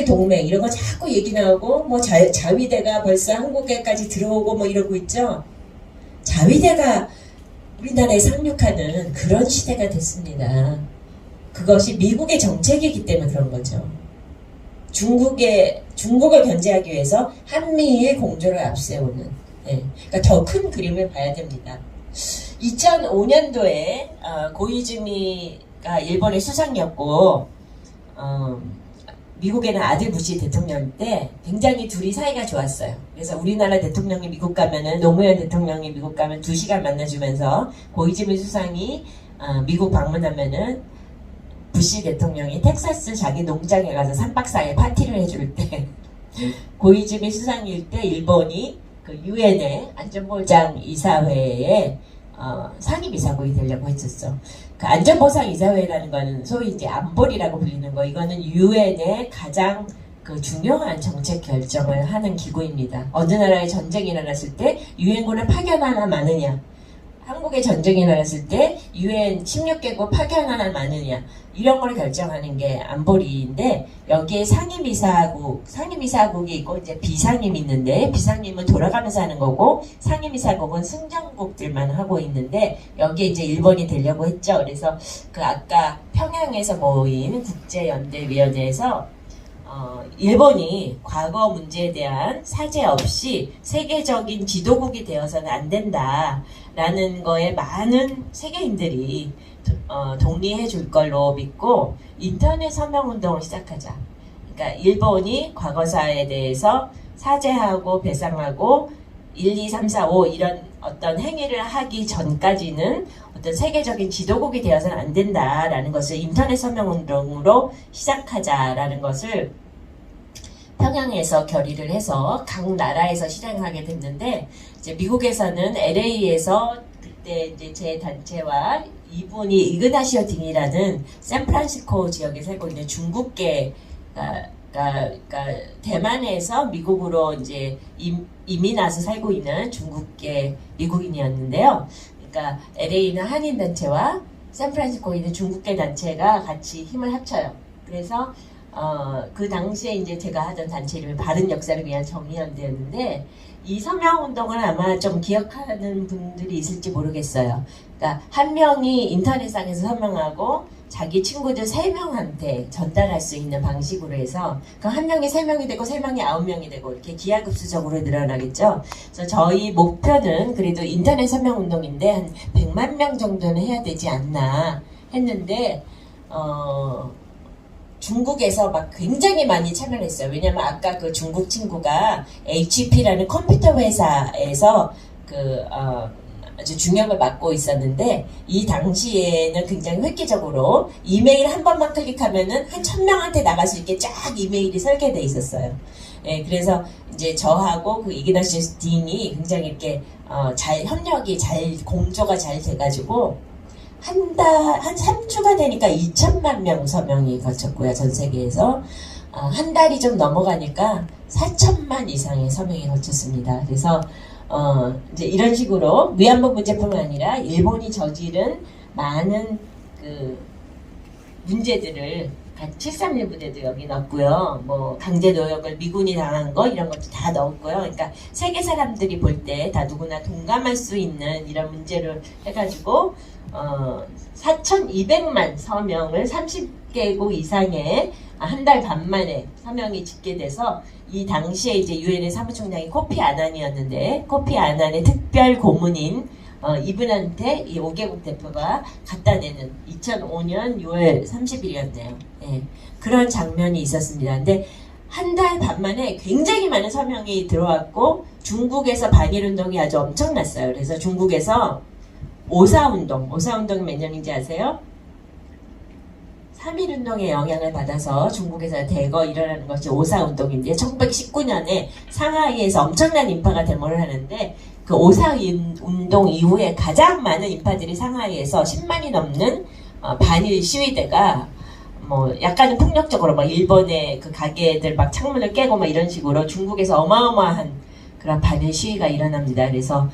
동맹 이런 거 자꾸 얘기 나오고 뭐 자위대가 벌써 한국에까지 들어오고 뭐 이러고 있죠. 자위대가 우리나라에 상륙하는 그런 시대가 됐습니다. 그것이 미국의 정책이기 때문에 그런 거죠. 중국을 견제하기 위해서 한미일 공조를 앞세우는. 네. 그러니까 더 큰 그림을 봐야 됩니다. 2005년도에 고이즈미가 일본의 수상이었고 미국에는 아들 부시 대통령 때 굉장히 둘이 사이가 좋았어요. 그래서 우리나라 대통령이 미국 가면은 노무현 대통령이 미국 가면 2시간 만나주면서 고이즈미 수상이 미국 방문하면은 부시 대통령이 텍사스 자기 농장에 가서 3박 4일 파티를 해줄 때 고이즈미 수상일 때 일본이 그 유엔의 안전보장 이사회에 상임이사국이 되려고 했었어. 그 안전보장 이사회라는 거는 소위 이제 안보리라고 불리는 거. 이거는 유엔의 가장 그 중요한 정책 결정을 하는 기구입니다. 어느 나라에 전쟁이 일어났을 때 유엔군을 파견하나 마느냐. 한국에 전쟁이 일어났을 때 유엔 16개국 파견하나 마느냐. 이런 걸 결정하는 게 안보리인데 여기에 상임이사국이 있고 이제 비상임이 있는데 비상임은 돌아가면서 하는 거고 상임이사국은 승정국들만 하고 있는데 여기에 이제 일본이 되려고 했죠. 그래서 그 아까 평양에서 모인 국제연대위원회에서 일본이 과거 문제에 대한 사죄 없이 세계적인 지도국이 되어서는 안 된다라는 거에 많은 세계인들이 동의해 줄 걸로 믿고 인터넷 서명운동을 시작하자. 그러니까 일본이 과거사에 대해서 사죄하고 배상하고 1, 2, 3, 4, 5 이런 어떤 행위를 하기 전까지는 어떤 세계적인 지도국이 되어서는 안 된다라는 것을 인터넷 서명운동으로 시작하자라는 것을 평양에서 결의를 해서 각 나라에서 실행하게 됐는데 이제 미국에서는 LA에서 그때 이제 제 단체와 이분이 이그나시오 딩이라는 샌프란시스코 지역에 살고 있는 중국계 그러니까 대만에서 미국으로 이제 이민 와서 살고 있는 중국계 미국인이었는데요. 그러니까 LA는 한인 단체와 샌프란시스코에 있는 중국계 단체가 같이 힘을 합쳐요. 그래서 그 당시에 이제 제가 하던 단체 이름이 바른 역사를 위한 정의연대였는데 이 서명운동을 아마 좀 기억하는 분들이 있을지 모르겠어요. 그러니까 한 명이 인터넷상에서 서명하고 자기 친구들 3명한테 전달할 수 있는 방식으로 해서 그 한 명이 3명이 되고 3명이 9명이 되고 이렇게 기하급수적으로 늘어나겠죠. 그래서 저희 목표는 그래도 인터넷 서명운동인데 한 100만 명 정도는 해야 되지 않나 했는데 중국에서 막 굉장히 많이 참여를 했어요. 왜냐면 아까 그 중국 친구가 HP라는 컴퓨터 회사에서 아주 중역을 맡고 있었는데 이 당시에는 굉장히 획기적으로 이메일 한 번만 클릭하면은 한 1000명한테 나갈 수 있게 쫙 이메일이 설계돼 있었어요. 예, 그래서 이제 저하고 그 이그나시우스 딘이 굉장히 이렇게 잘 협력이 잘 공조가 잘 돼가지고 한 3주가 되니까 2000만 명 서명이 거쳤고요. 전 세계에서 한 달이 좀 넘어가니까 4000만 이상의 서명이 거쳤습니다. 그래서 이제 이런 식으로 위안부 문제뿐만 아니라 일본이 저지른 많은 그 문제들을 731 부대도 여기 넣었고요. 뭐 강제 노역을 미군이 당한 거 이런 것도 다 넣었고요. 그러니까 세계 사람들이 볼 때 다 누구나 동감할 수 있는 이런 문제를 해가지고 4,200만 서명을 30개국 이상의 한 달 반 만에 서명이 집계돼서 이 당시에 이제 유엔의 사무총장이 코피 아난이었는데 코피 아난의 특별 고문인 이분한테 이 5개국 대표가 갖다 내는 2005년 6월 30일이었네요. 예, 그런 장면이 있었습니다. 근데 한 달 반 만에 굉장히 많은 서명이 들어왔고 중국에서 반일운동이 아주 엄청났어요. 그래서 중국에서 오사운동이 몇 년인지 아세요? 3.1운동의 영향을 받아서 중국에서 대거 일어나는 것이 오사운동인데 1919년에 상하이에서 엄청난 인파가 데모를 하는데 그 오사운동 이후에 가장 많은 인파들이 상하이에서 10만이 넘는 반일 시위대가 뭐 약간은 폭력적으로 막 일본의 그 가게들 막 창문을 깨고 막 이런 식으로 중국에서 어마어마한 그런 반일 시위가 일어납니다. 그래서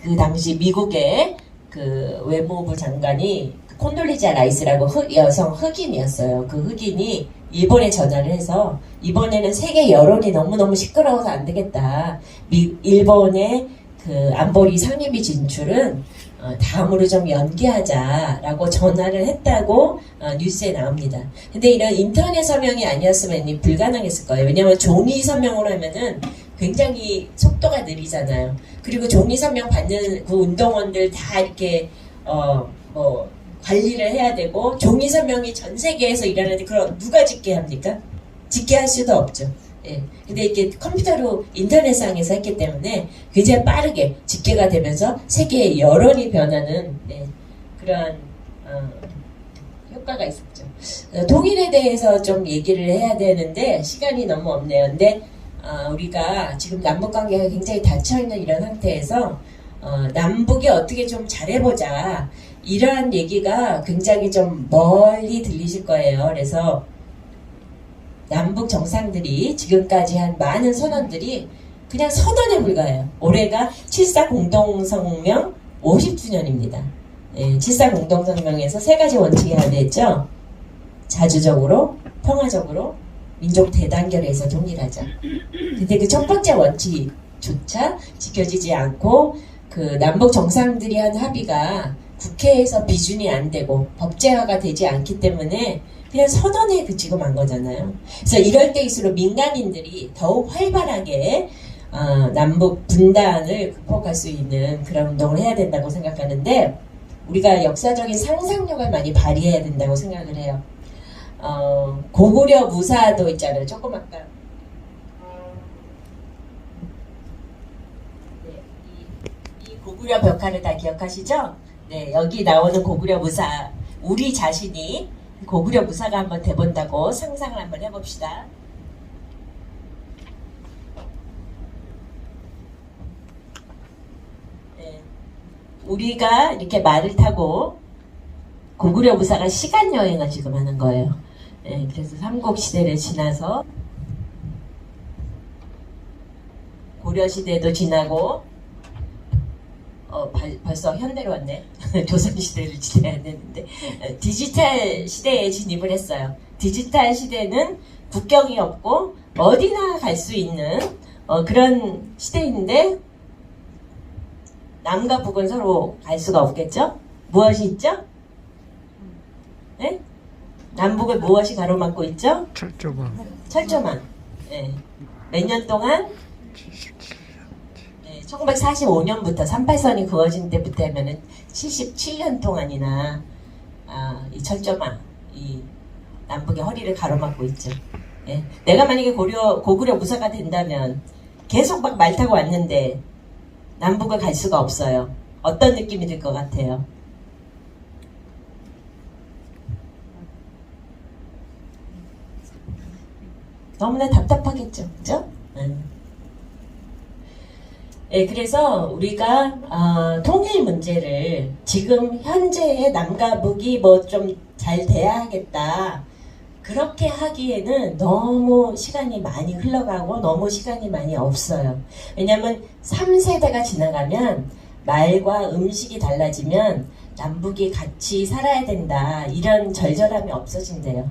그 당시 미국의 그 외무부 장관이 콘돌리자 라이스라고 여성 흑인이었어요. 그 흑인이 일본에 전화를 해서 이번에는 세계 여론이 너무너무 시끄러워서 안 되겠다. 일본의 그 안보리 상임위 진출은 다음으로 좀 연기하자라고 전화를 했다고 뉴스에 나옵니다. 근데 이런 인터넷 서명이 아니었으면 불가능했을 거예요. 왜냐하면 종이 서명으로 하면은 굉장히 속도가 느리잖아요. 그리고 종이 서명 받는 그 운동원들 다 이렇게 뭐 관리를 해야 되고 종이 서명이 전 세계에서 일어나는데 그럼 누가 집계합니까? 집계할 수도 없죠. 예. 근데 이게 컴퓨터로 인터넷상에서 했기 때문에 굉장히 빠르게 집계가 되면서 세계의 여론이 변하는 그런 효과가 있었죠. 통일에 대해서 좀 얘기를 해야 되는데 시간이 너무 없네요. 근데 우리가 지금 남북관계가 굉장히 닫혀있는 이런 상태에서 남북이 어떻게 좀 잘해보자 이러한 얘기가 굉장히 좀 멀리 들리실 거예요. 그래서 남북 정상들이 지금까지 한 많은 선언들이 그냥 선언에 불과해요. 올해가 7.4 공동성명 50주년입니다. 예, 7.4 공동성명에서 3가지 원칙이 안되었죠. 자주적으로, 평화적으로, 민족 대단결에서 통일하자. 근데 그 첫 번째 원칙조차 지켜지지 않고 그 남북 정상들이 한 합의가 국회에서 비준이 안 되고 법제화가 되지 않기 때문에 그냥 선언에 그치고 만 거잖아요. 그래서 이럴 때일수록 민간인들이 더욱 활발하게 남북 분단을 극복할 수 있는 그런 운동을 해야 된다고 생각하는데 우리가 역사적인 상상력을 많이 발휘해야 된다고 생각을 해요. 고구려 무사도 있잖아요. 조금 아까 이 고구려 벽화를 다 기억하시죠? 네, 여기 나오는 고구려 무사, 우리 자신이 고구려 무사가 한번 돼본다고 상상을 한번 해봅시다. 네, 우리가 이렇게 말을 타고 고구려 무사가 시간 여행을 지금 하는 거예요. 네, 그래서 삼국시대를 지나서 고려시대도 지나고 벌써 현대로 왔네. 조선시대를 지나야 되는데 디지털 시대에 진입을 했어요. 디지털 시대는 국경이 없고 어디나 갈 수 있는 그런 시대인데 남과 북은 서로 갈 수가 없겠죠? 무엇이 있죠? 네? 남북을 무엇이 가로막고 있죠? 철조망. 철조망. 네. 몇 년 동안? 1945년부터 38선이 그어진 때부터 하면은 77년 동안이나 이 철조망, 이 남북의 허리를 가로막고 있죠. 예. 내가 만약에 고구려 무사가 된다면 계속 막 말 타고 왔는데 남북을 갈 수가 없어요. 어떤 느낌이 들 것 같아요? 너무나 답답하겠죠, 그죠? 네, 그래서 우리가 통일 문제를 지금 현재의 남과 북이 뭐 좀 잘 돼야 하겠다. 그렇게 하기에는 너무 시간이 많이 흘러가고 너무 시간이 많이 없어요. 왜냐하면 3세대가 지나가면 말과 음식이 달라지면 남북이 같이 살아야 된다. 이런 절절함이 없어진대요.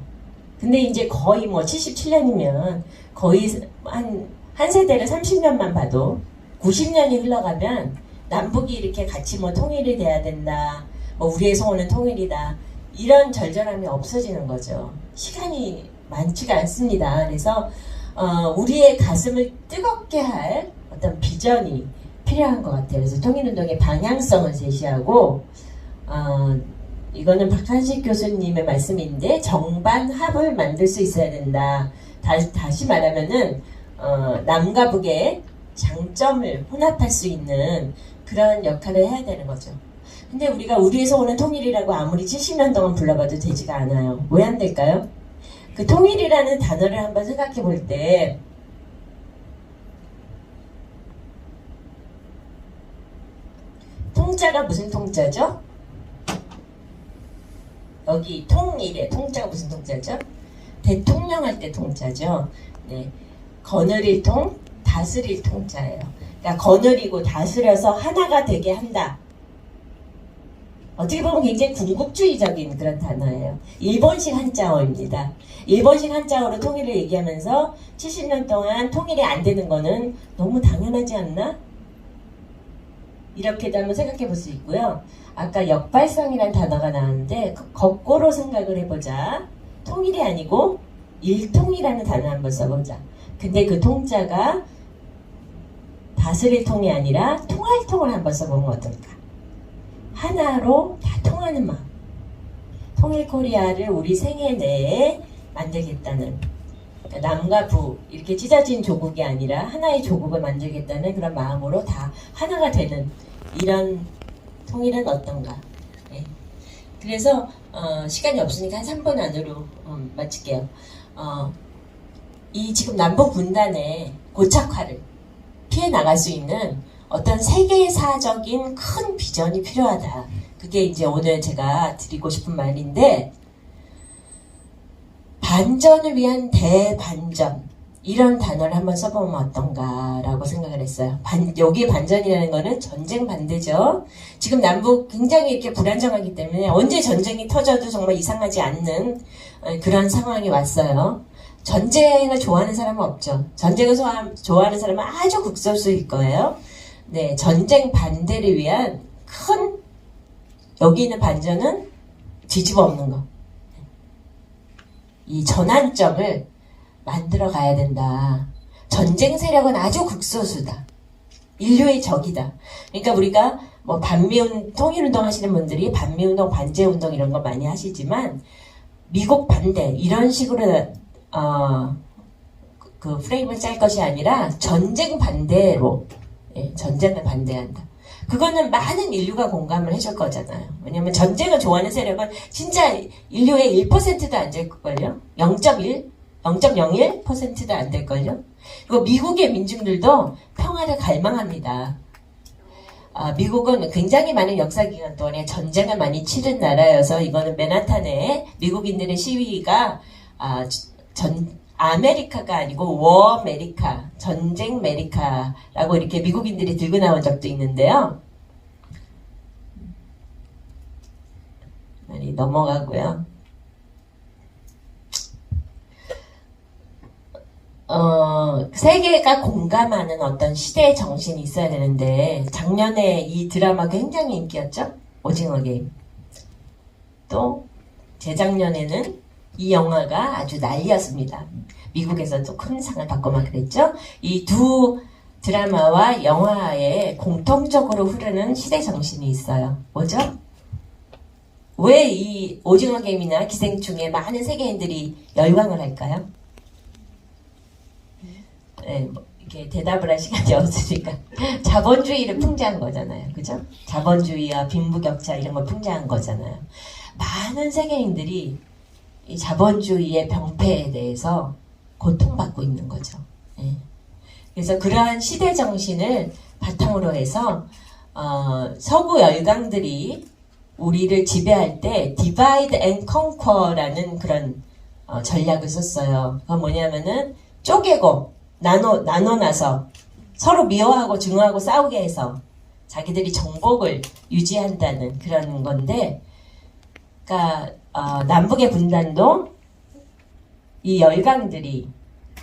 근데 이제 거의 뭐 77년이면 거의 한 세대를 30년만 봐도 90년이 흘러가면 남북이 이렇게 같이 뭐 통일이 돼야 된다. 뭐 우리의 소원은 통일이다. 이런 절절함이 없어지는 거죠. 시간이 많지가 않습니다. 그래서 우리의 가슴을 뜨겁게 할 어떤 비전이 필요한 것 같아요. 그래서 통일운동의 방향성을 제시하고 이거는 박한식 교수님의 말씀인데 정반합을 만들 수 있어야 된다. 다시 말하면은 남과 북의 장점을 혼합할 수 있는 그런 역할을 해야 되는 거죠. 근데 우리가 우리에서 오는 통일이라고 아무리 70년 동안 불러봐도 되지가 않아요. 왜 안 될까요? 그 통일이라는 단어를 한번 생각해 볼 때 통자가 무슨 통자죠? 여기 통일의 통자가 무슨 통자죠? 대통령할 때 통자죠. 네, 거느릴 통, 다스릴 통자예요. 그러니까 거느리고 다스려서 하나가 되게 한다. 어떻게 보면 굉장히 군국주의적인 그런 단어예요. 일본식 한자어입니다. 일본식 한자어로 통일을 얘기하면서 70년 동안 통일이 안 되는 거는 너무 당연하지 않나? 이렇게도 한번 생각해 볼 수 있고요. 아까 역발상이라는 단어가 나왔는데 거꾸로 생각을 해보자. 통일이 아니고 일통이라는 단어 한번 써보자. 근데 그 통자가 다스릴 통이 아니라 통할 통을 한번 써보면 어떨까? 하나로 다 통하는 마음. 통일 코리아를 우리 생애 내에 만들겠다는, 그러니까 남과 북 이렇게 찢어진 조국이 아니라 하나의 조국을 만들겠다는 그런 마음으로 다 하나가 되는 이런 통일은 어떤가. 네. 그래서 시간이 없으니까 한 3분 안으로 마칠게요. 이 지금 남북 분단의 고착화를 피해 나갈 수 있는 어떤 세계사적인 큰 비전이 필요하다. 그게 이제 오늘 제가 드리고 싶은 말인데, 반전을 위한 대반전, 이런 단어를 한번 써보면 어떤가라고 생각을 했어요. 여기에 반전이라는 거는 전쟁 반대죠. 지금 남북 굉장히 이렇게 불안정하기 때문에 언제 전쟁이 터져도 정말 이상하지 않는 그런 상황이 왔어요. 전쟁을 좋아하는 사람은 없죠. 전쟁을 좋아하는 사람은 아주 극소수일 거예요. 네, 전쟁 반대를 위한 큰 여기 있는 반전은 뒤집어 엎는 거. 이 전환점을 만들어 가야 된다. 전쟁 세력은 아주 극소수다. 인류의 적이다. 그러니까 우리가 뭐 반미운 통일운동 하시는 분들이 반미운동, 반제운동 이런 거 많이 하시지만 미국 반대 이런 식으로 그 프레임을 짤 것이 아니라 전쟁 반대로, 예, 전쟁을 반대한다. 그거는 많은 인류가 공감을 해줄 거잖아요. 왜냐면 전쟁을 좋아하는 세력은 진짜 인류의 1%도 안 될걸요? 0.01%도 안 될걸요? 그리고 미국의 민중들도 평화를 갈망합니다. 미국은 굉장히 많은 역사 기간 동안에 전쟁을 많이 치른 나라여서 이거는 맨하탄에 미국인들의 시위가 아메리카가 아니고 워 메리카, 전쟁 메리카라고 이렇게 미국인들이 들고 나온 적도 있는데요. 많이 넘어가고요. 세계가 공감하는 어떤 시대의 정신이 있어야 되는데 작년에 이 드라마 굉장히 인기였죠? 오징어 게임. 또 재작년에는 이 영화가 아주 난리였습니다. 미국에서도 큰 상을 받고 막 그랬죠. 이 두 드라마와 영화에 공통적으로 흐르는 시대 정신이 있어요. 뭐죠? 왜 이 오징어 게임이나 기생충에 많은 세계인들이 열광을 할까요? 네, 이렇게 대답을 할 시간이 없으니까 자본주의를 풍자한 거잖아요. 그죠? 자본주의와 빈부격차 이런 걸 풍자한 거잖아요. 많은 세계인들이 이 자본주의의 병폐에 대해서 고통받고 있는 거죠. 예. 그래서 그러한 시대 정신을 바탕으로 해서 서구 열강들이 우리를 지배할 때 divide and conquer라는 그런 전략을 썼어요. 그건 뭐냐면은 쪼개고 나눠놔서 서로 미워하고 증오하고 싸우게 해서 자기들이 정복을 유지한다는 그런 건데, 그러니까 남북의 분단도 이 열강들이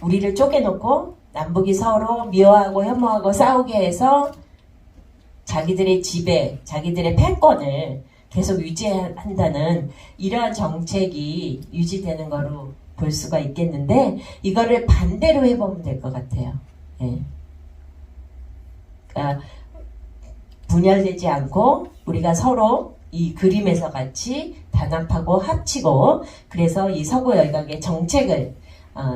우리를 쪼개놓고 남북이 서로 미워하고 혐오하고 싸우게 해서 자기들의 지배, 자기들의 패권을 계속 유지한다는 이러한 정책이 유지되는 거로 볼 수가 있겠는데, 이거를 반대로 해보면 될 것 같아요. 예. 그러니까 분열되지 않고 우리가 서로 이 그림에서 같이 단합하고 합치고, 그래서 이 서구 열강의 정책을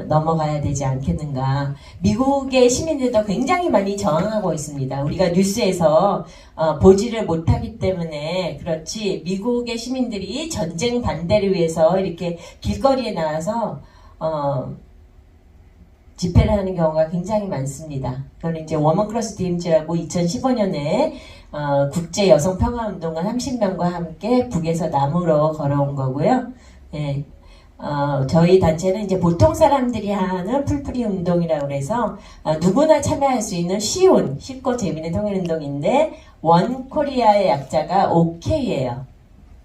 넘어가야 되지 않겠는가. 미국의 시민들도 굉장히 많이 저항하고 있습니다. 우리가 뉴스에서 보지를 못하기 때문에 그렇지, 미국의 시민들이 전쟁 반대를 위해서 이렇게 길거리에 나와서 집회를 하는 경우가 굉장히 많습니다. 그건 이제 워먼 크로스 DMZ라고 2015년에 국제 여성 평화 운동가 30명과 함께 북에서 남으로 걸어온 거고요. 예. 저희 단체는 이제 보통 사람들이 하는 풀뿌리 운동이라고 해서 누구나 참여할 수 있는 쉽고 재미있는 통일운동인데, 원 코리아의 약자가 OK예요.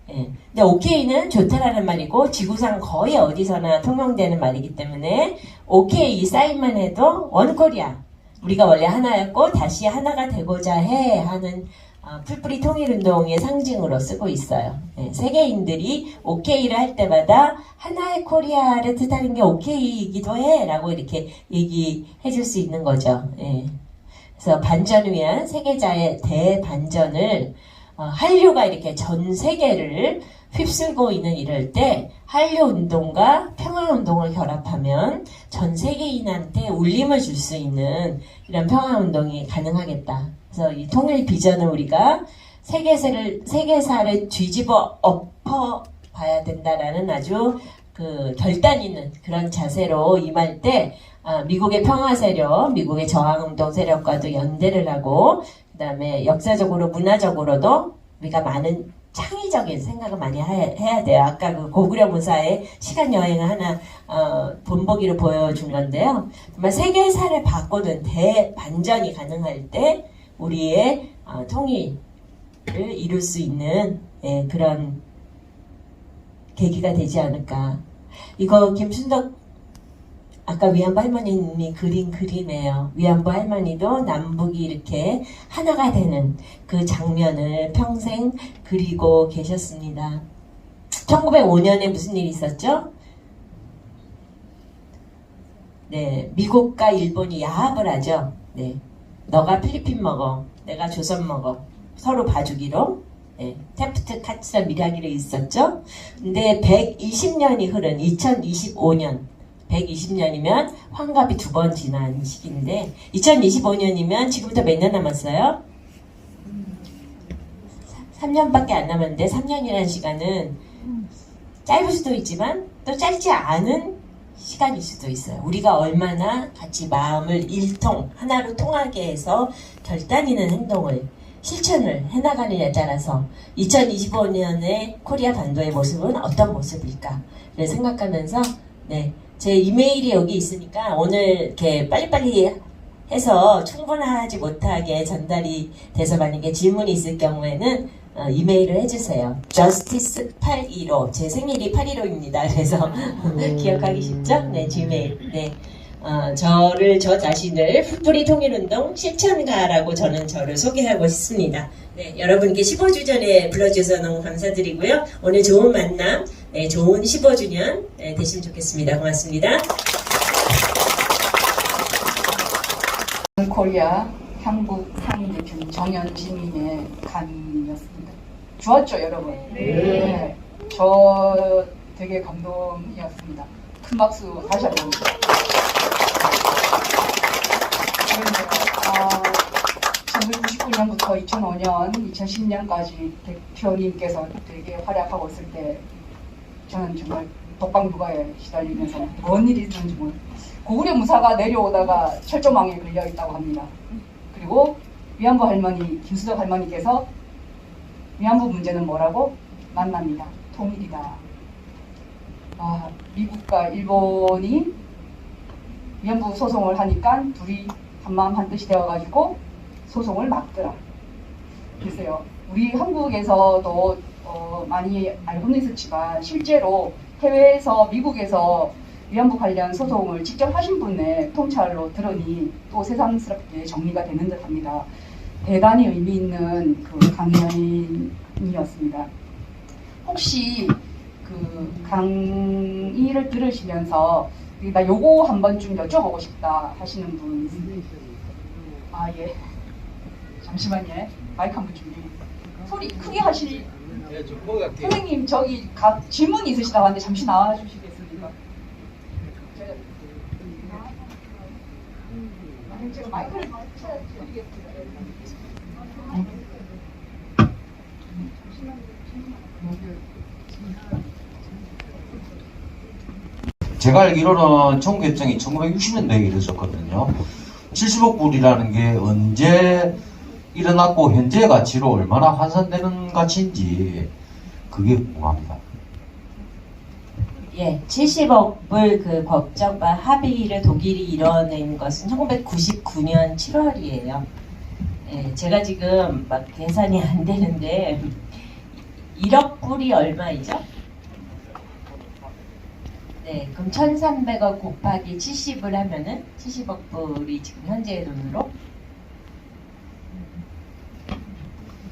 예. 근데 OK는 좋다라는 말이고 지구상 거의 어디서나 통용되는 말이기 때문에 OK 사인만 해도 원 코리아, 우리가 원래 하나였고 다시 하나가 되고자 해 하는 풀뿌리 통일운동의 상징으로 쓰고 있어요. 예, 세계인들이 OK를 할 때마다 하나의 코리아를 뜻하는 게 OK이기도 해 라고 이렇게 얘기해 줄 수 있는 거죠. 예. 그래서 반전을 위한 세계자의 대반전을 한류가 이렇게 전 세계를 휩쓸고 있는 이럴 때 한류 운동과 평화 운동을 결합하면 전 세계인한테 울림을 줄 수 있는 이런 평화 운동이 가능하겠다. 그래서 이 통일 비전을 우리가 세계사를 뒤집어 엎어 봐야 된다라는 아주 그 결단 있는 그런 자세로 임할 때 미국의 평화 세력, 미국의 저항 운동 세력과도 연대를 하고, 그 다음에 역사적으로 문화적으로도 우리가 많은 창의적인 생각을 많이 해야 돼요. 아까 그 고구려 무사의 시간 여행을 하나 본보기로 보여준 건데요. 정말 세계사를 바꾸는 대반전이 가능할 때 우리의 통일을 이룰 수 있는 그런 계기가 되지 않을까. 이거 김순덕 아까 위안부 할머님이 그린 그림이에요. 위안부 할머니도 남북이 이렇게 하나가 되는 그 장면을 평생 그리고 계셨습니다. 1905년에 무슨 일이 있었죠? 네, 미국과 일본이 야합을 하죠. 네, 너가 필리핀 먹어, 내가 조선 먹어, 서로 봐주기로. 네, 테프트 카츠라 밀하기로 있었죠. 근데 120년이 흐른 2025년, 120년이면 환갑이 2번 지난 시기인데, 2025년이면 지금부터 몇 년 남았어요? 3년밖에 안 남았는데, 3년이라는 시간은 짧을 수도 있지만 또 짧지 않은 시간일 수도 있어요. 우리가 얼마나 같이 마음을 하나로 통하게 해서 결단 있는 행동을, 실천을 해나가느냐에 따라서 2025년의 코리아 반도의 모습은 어떤 모습일까를 생각하면서, 네, 제 이메일이 여기 있으니까 오늘 이렇게 빨리빨리 해서 충분하지 못하게 전달이 돼서 만약에 질문이 있을 경우에는 이메일을 해주세요. justice815, 제 생일이 815입니다. 그래서 기억하기 쉽죠? 네, 지메일. 네. 저 자신을 풀뿌리 통일운동 실천가라고 저는 저를 소개하고 싶습니다. 네, 여러분께 15주 전에 불러주셔서 너무 감사드리고요. 오늘 좋은 만남, 네, 좋은 15주년 되시면 좋겠습니다. 고맙습니다. 코리아 한국 상임대표 정연지민의 강의였습니다. 좋았죠, 여러분? 네. 저 되게 감동이었습니다. 큰 박수 다시 한번. 2004년부터 2005년, 2010년까지 대표님께서 되게 활약하고 있을 때 저는 정말 독방육아에 시달리면서 뭔 일이 있는지 고구려 무사가 내려오다가 철조망에 걸려 있다고 합니다. 그리고 위안부 할머니, 김수덕 할머니께서 위안부 문제는 뭐라고? 만납니다. 통일이다. 아, 미국과 일본이 위안부 소송을 하니까 둘이 한마음 한뜻이 되어가지고 소송을 막더라. 글쎄요. 우리 한국에서도 많이 알고는 있었지만 실제로 해외에서 미국에서 위안부 관련 소송을 직접 하신 분의 통찰로 들으니 또 새삼스럽게 정리가 되는 듯합니다. 대단히 의미 있는 그 강연이었습니다. 혹시 그 강의를 들으시면서 나 요거 한번 좀 여쭤보고 싶다 하시는 분 있으세요? 아, 예. 잠시만요. 마이크 한번 준비. 소리 크게 하실. 선생님 저기 질문이 있으시다고 하는데 잠시 나와 주시겠습니까? 제가 마이크를 찾아드리겠습니다. 제가 알기로는 청구 개정이 1960년대에 이루어졌거든요. 70억 불이라는 게 언제 일어났고 현재 가치로 얼마나 환산되는 가치인지 그게 궁금합니다. 예, 70억 불 그 법정과 합의를 독일이 이뤄낸 것은 1999년 7월이에요. 예, 제가 지금 막 계산이 안 되는데 1억 불이 얼마이죠? 네, 그럼 1,300억 곱하기 70을 하면은 70억 불이 지금 현재의 돈으로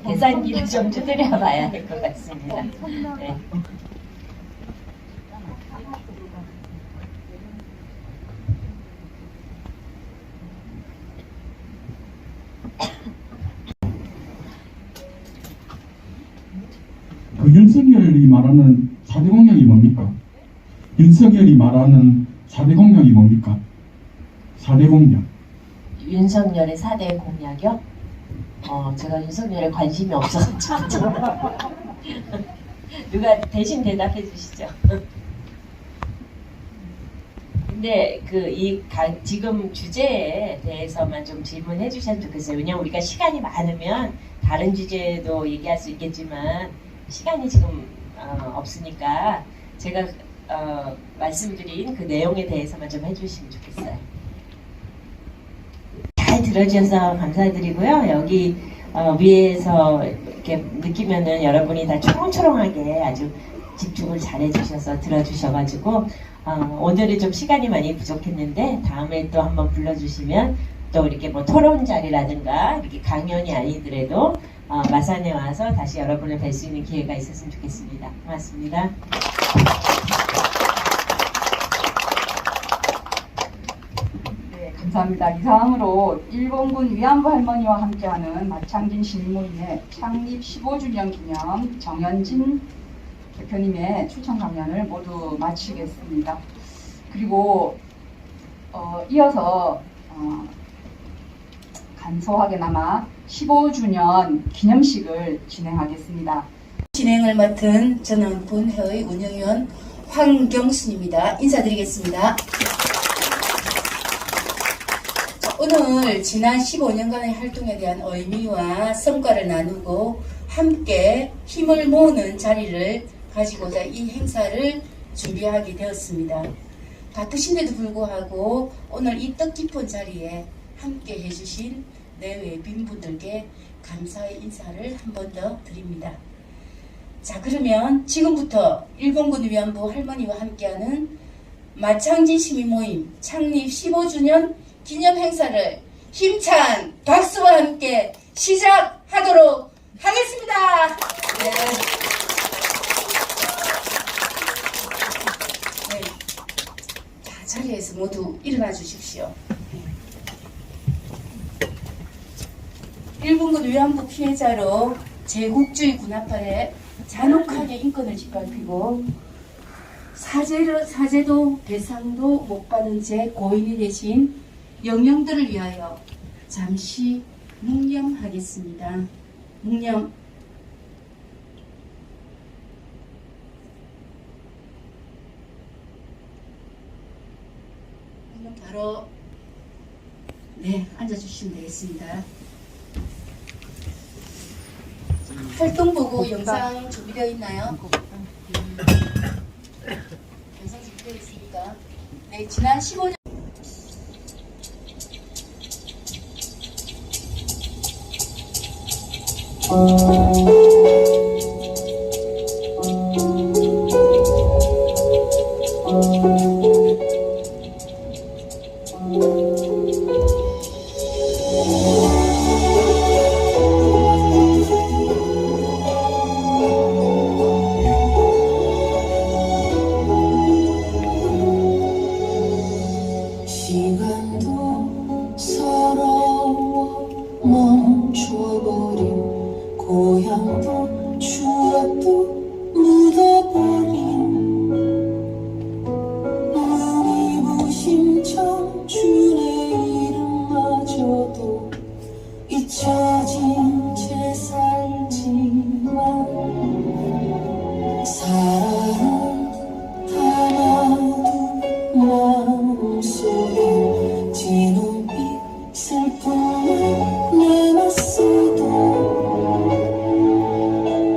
계산기를 좀 두드려 봐야 될 것 같습니다. 네. 그 윤석열이 말하는 4대 공약이 뭡니까? 윤석열이 말하는 4대 공약이 뭡니까? 4대 공약. 윤석열의 4대 공약이요? 제가 윤석열에 관심이 없어가지고 누가 대신 대답해 주시죠. 근데 지금 주제에 대해서만 좀 질문해 주셨으면 좋겠어요. 왜냐면 우리가 시간이 많으면 다른 주제도 얘기할 수 있겠지만 시간이 지금 없으니까 제가 말씀드린 그 내용에 대해서만 좀 해주시면 좋겠어요. 잘 들어주셔서 감사드리고요. 여기 위에서 이렇게 느끼면은 여러분이 다 초롱초롱하게 아주 집중을 잘 해주셔서 들어주셔가지고 오늘은 좀 시간이 많이 부족했는데 다음에 또 한번 불러주시면 또 이렇게 뭐 토론 자리라든가 이렇게 강연이 아니더라도 마산에 와서 다시 여러분을 뵐 수 있는 기회가 있었으면 좋겠습니다. 고맙습니다. 네, 감사합니다. 이상으로 일본군 위안부 할머니와 함께하는 마창진 시민모임의 창립 15주년 기념 정현진 대표님의 추천 강연을 모두 마치겠습니다. 그리고 이어서 간소하게나마 15주년 기념식을 진행하겠습니다. 진행을 맡은 저는 본회의 운영위원 황경순입니다. 인사드리겠습니다. 오늘 지난 15년간의 활동에 대한 의미와 성과를 나누고 함께 힘을 모으는 자리를 가지고자 이 행사를 준비하게 되었습니다. 바쁘신데도 불구하고 오늘 이 뜻깊은 자리에 함께 해주신 내외빈분들께 감사의 인사를 한 번 더 드립니다. 자, 그러면 지금부터 일본군 위안부 할머니와 함께하는 마창진 시민모임 창립 15주년 기념 행사를 힘찬 박수와 함께 시작하도록 하겠습니다. 네. 네. 자, 자리에서 모두 일어나 주십시오. 일본군 위안부 피해자로 제국주의 군합발에 잔혹하게 인권을 짓밟히고 사죄도 배상도 못 받은 채 고인이 되신 영령들을 위하여 잠시 묵념하겠습니다. 묵념. 묵념 바로 네 앉아주시면 되겠습니다. 활동 보고 영상 준비되어 있나요? 영상 준비되어 있습니까? 네, 지난 15년 시간도 서러워 멈춰버린 고향도 추억도 묻어버린 눈이 부신 청춘의 이름마저도 잊혀진 채 살지만 사랑은 담아둔 마음속에 진홍빛 슬픔을 남았어도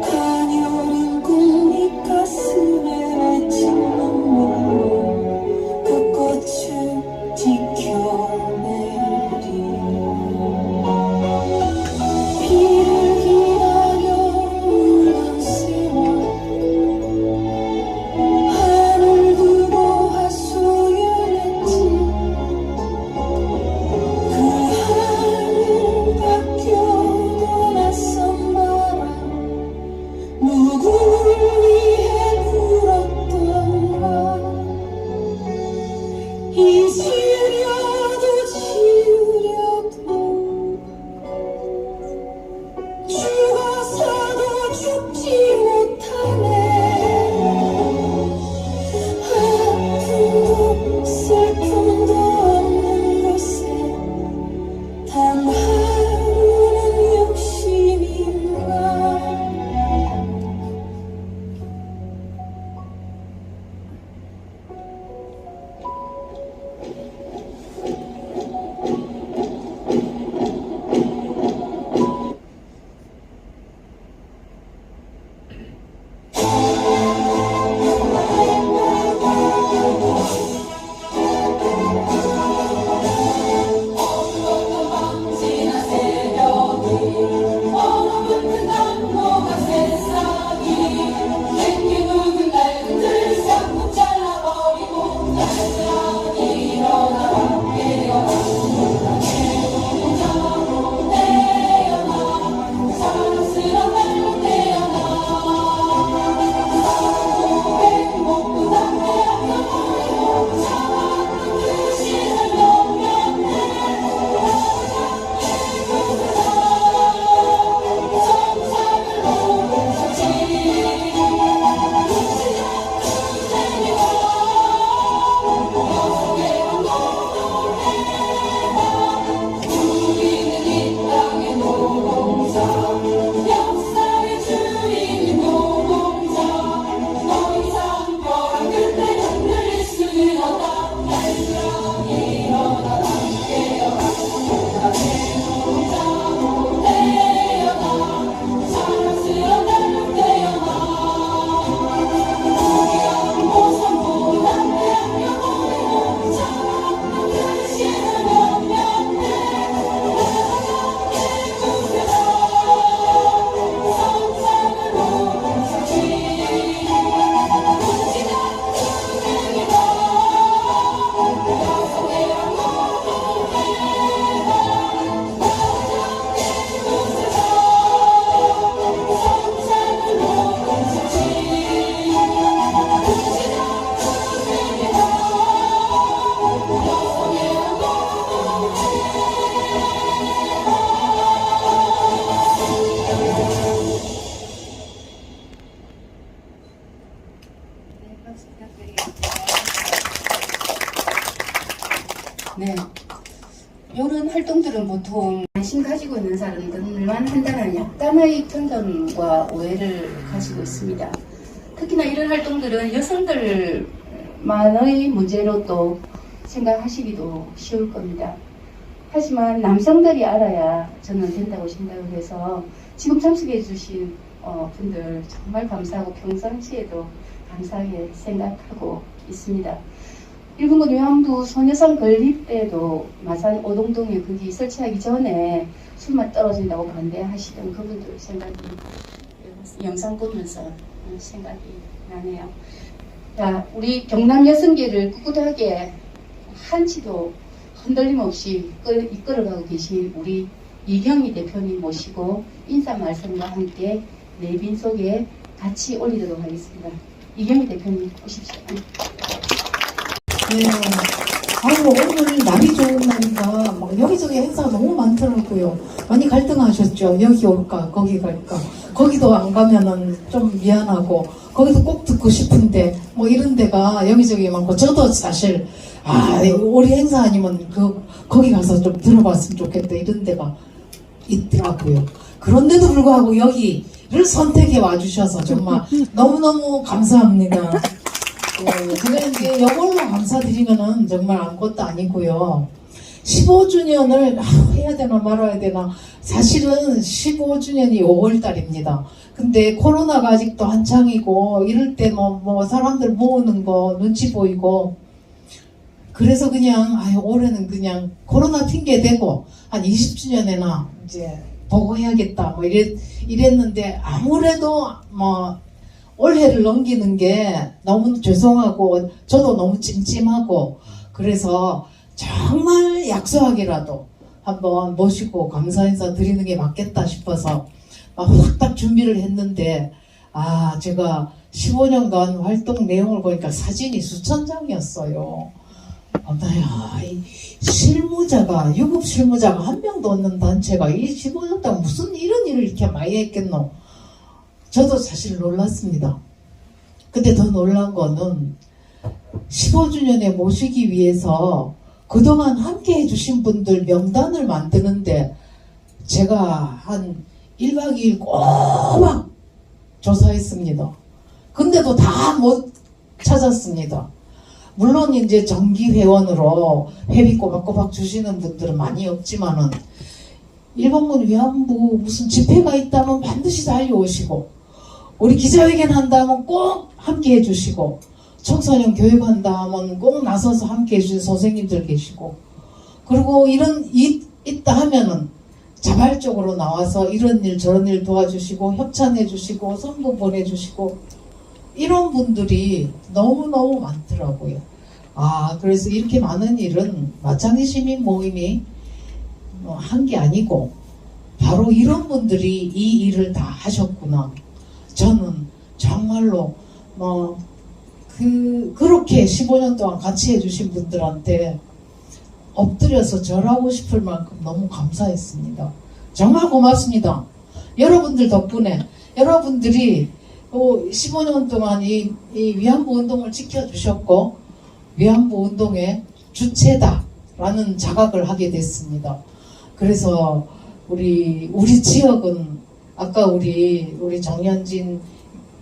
가녀린 꿈이 가슴에 맺힌 눈물로 그 꽃을 지켜내리 비를 기다려 울던 세월 하늘 두고 하소연했지 그 하늘 바뀌어도 낯선 바람 누굴 위해 불었던가 잊으려도 지우려도 죽어서도 죽지 못하네 아픔도 슬픔도 없는 곳에 단 하루는 욕심인가 네, 이런 활동들은 보통 관심 가지고 있는 사람들만 한다는 약간의 편견과 오해를 가지고 있습니다. 특히나 이런 활동들은 여성들만의 문제로 또 생각하시기도 쉬울 겁니다. 하지만 남성들이 알아야 저는 된다고 생각을 해서 지금 참석해 주신 분들 정말 감사하고 평상시에도 감사하게 생각하고 있습니다. 일본군 위안부 소녀상 건립 때도 마산 오동동에 거기 설치하기 전에 술맛 떨어진다고 반대하시던 그분들 생각이 영상 보면서 생각이 나네요. 자, 우리 경남 여성계를 꿋꿋하게 한치도 흔들림 없이 이끌어가고 계신 우리 이경희 대표님 모시고 인사 말씀과 함께 내빈 속에 같이 올리도록 하겠습니다. 이경희 대표님 오십시오. 네. 아이고, 오늘 날이 좋은 날이니까 막 여기저기 행사가 너무 많더라고요. 많이 갈등하셨죠? 여기 올까, 거기 갈까. 거기도 안 가면은 좀 미안하고, 거기도 꼭 듣고 싶은데, 뭐 이런 데가 여기저기 많고, 저도 사실, 우리 행사 아니면 거기 가서 좀 들어봤으면 좋겠다. 이런 데가 있더라고요. 그런데도 불구하고 여기를 선택해 와주셔서 정말 너무너무 감사합니다. 제가 이제 이걸로 감사드리면은 정말 아무것도 아니고요. 15주년을 해야 되나 말아야 되나. 사실은 15주년이 5월달입니다. 근데 코로나가 아직도 한창이고 이럴 때 뭐 사람들 모으는 거 눈치 보이고 그래서 그냥 올해는 그냥 코로나 핑계 대고 한 20주년에나 이제 보고 해야겠다 뭐 이랬는데 아무래도 뭐 올해를 넘기는 게 너무 죄송하고 저도 너무 찜찜하고 그래서 정말 약소하게라도 한번 모시고 감사 인사 드리는 게 맞겠다 싶어서 확딱 준비를 했는데 제가 15년간 활동 내용을 보니까 사진이 수천 장이었어요. 이 실무자가 유급 실무자가 한 명도 없는 단체가 이 15년 동안 무슨 이런 일을 이렇게 많이 했겠노. 저도 사실 놀랐습니다. 근데 더 놀란 거는 15주년에 모시기 위해서 그동안 함께 해주신 분들 명단을 만드는데 제가 한 1박 2일 꼬박 조사했습니다. 근데도 다 못 찾았습니다. 물론 이제 정기 회원으로 회비 꼬박꼬박 주시는 분들은 많이 없지만은 일본군 위안부 무슨 집회가 있다면 반드시 달려오시고 우리 기자회견 한다면 꼭 함께 해주시고 청소년 교육한다 하면 꼭 나서서 함께 해주신 선생님들 계시고 그리고 있다 하면은 자발적으로 나와서 이런 일 저런 일 도와주시고 협찬해주시고 선물 보내주시고 이런 분들이 너무너무 많더라고요. 그래서 이렇게 많은 일은 마창리 시민 모임이 한 게 아니고 바로 이런 분들이 이 일을 다 하셨구나. 저는 정말로 그렇게 15년 동안 같이 해주신 분들한테 엎드려서 절하고 싶을 만큼 너무 감사했습니다. 정말 고맙습니다. 여러분들 덕분에 여러분들이 15년 동안 이 위안부 운동을 지켜주셨고 위안부 운동의 주체다라는 자각을 하게 됐습니다. 그래서 우리 지역은 아까 우리 정연진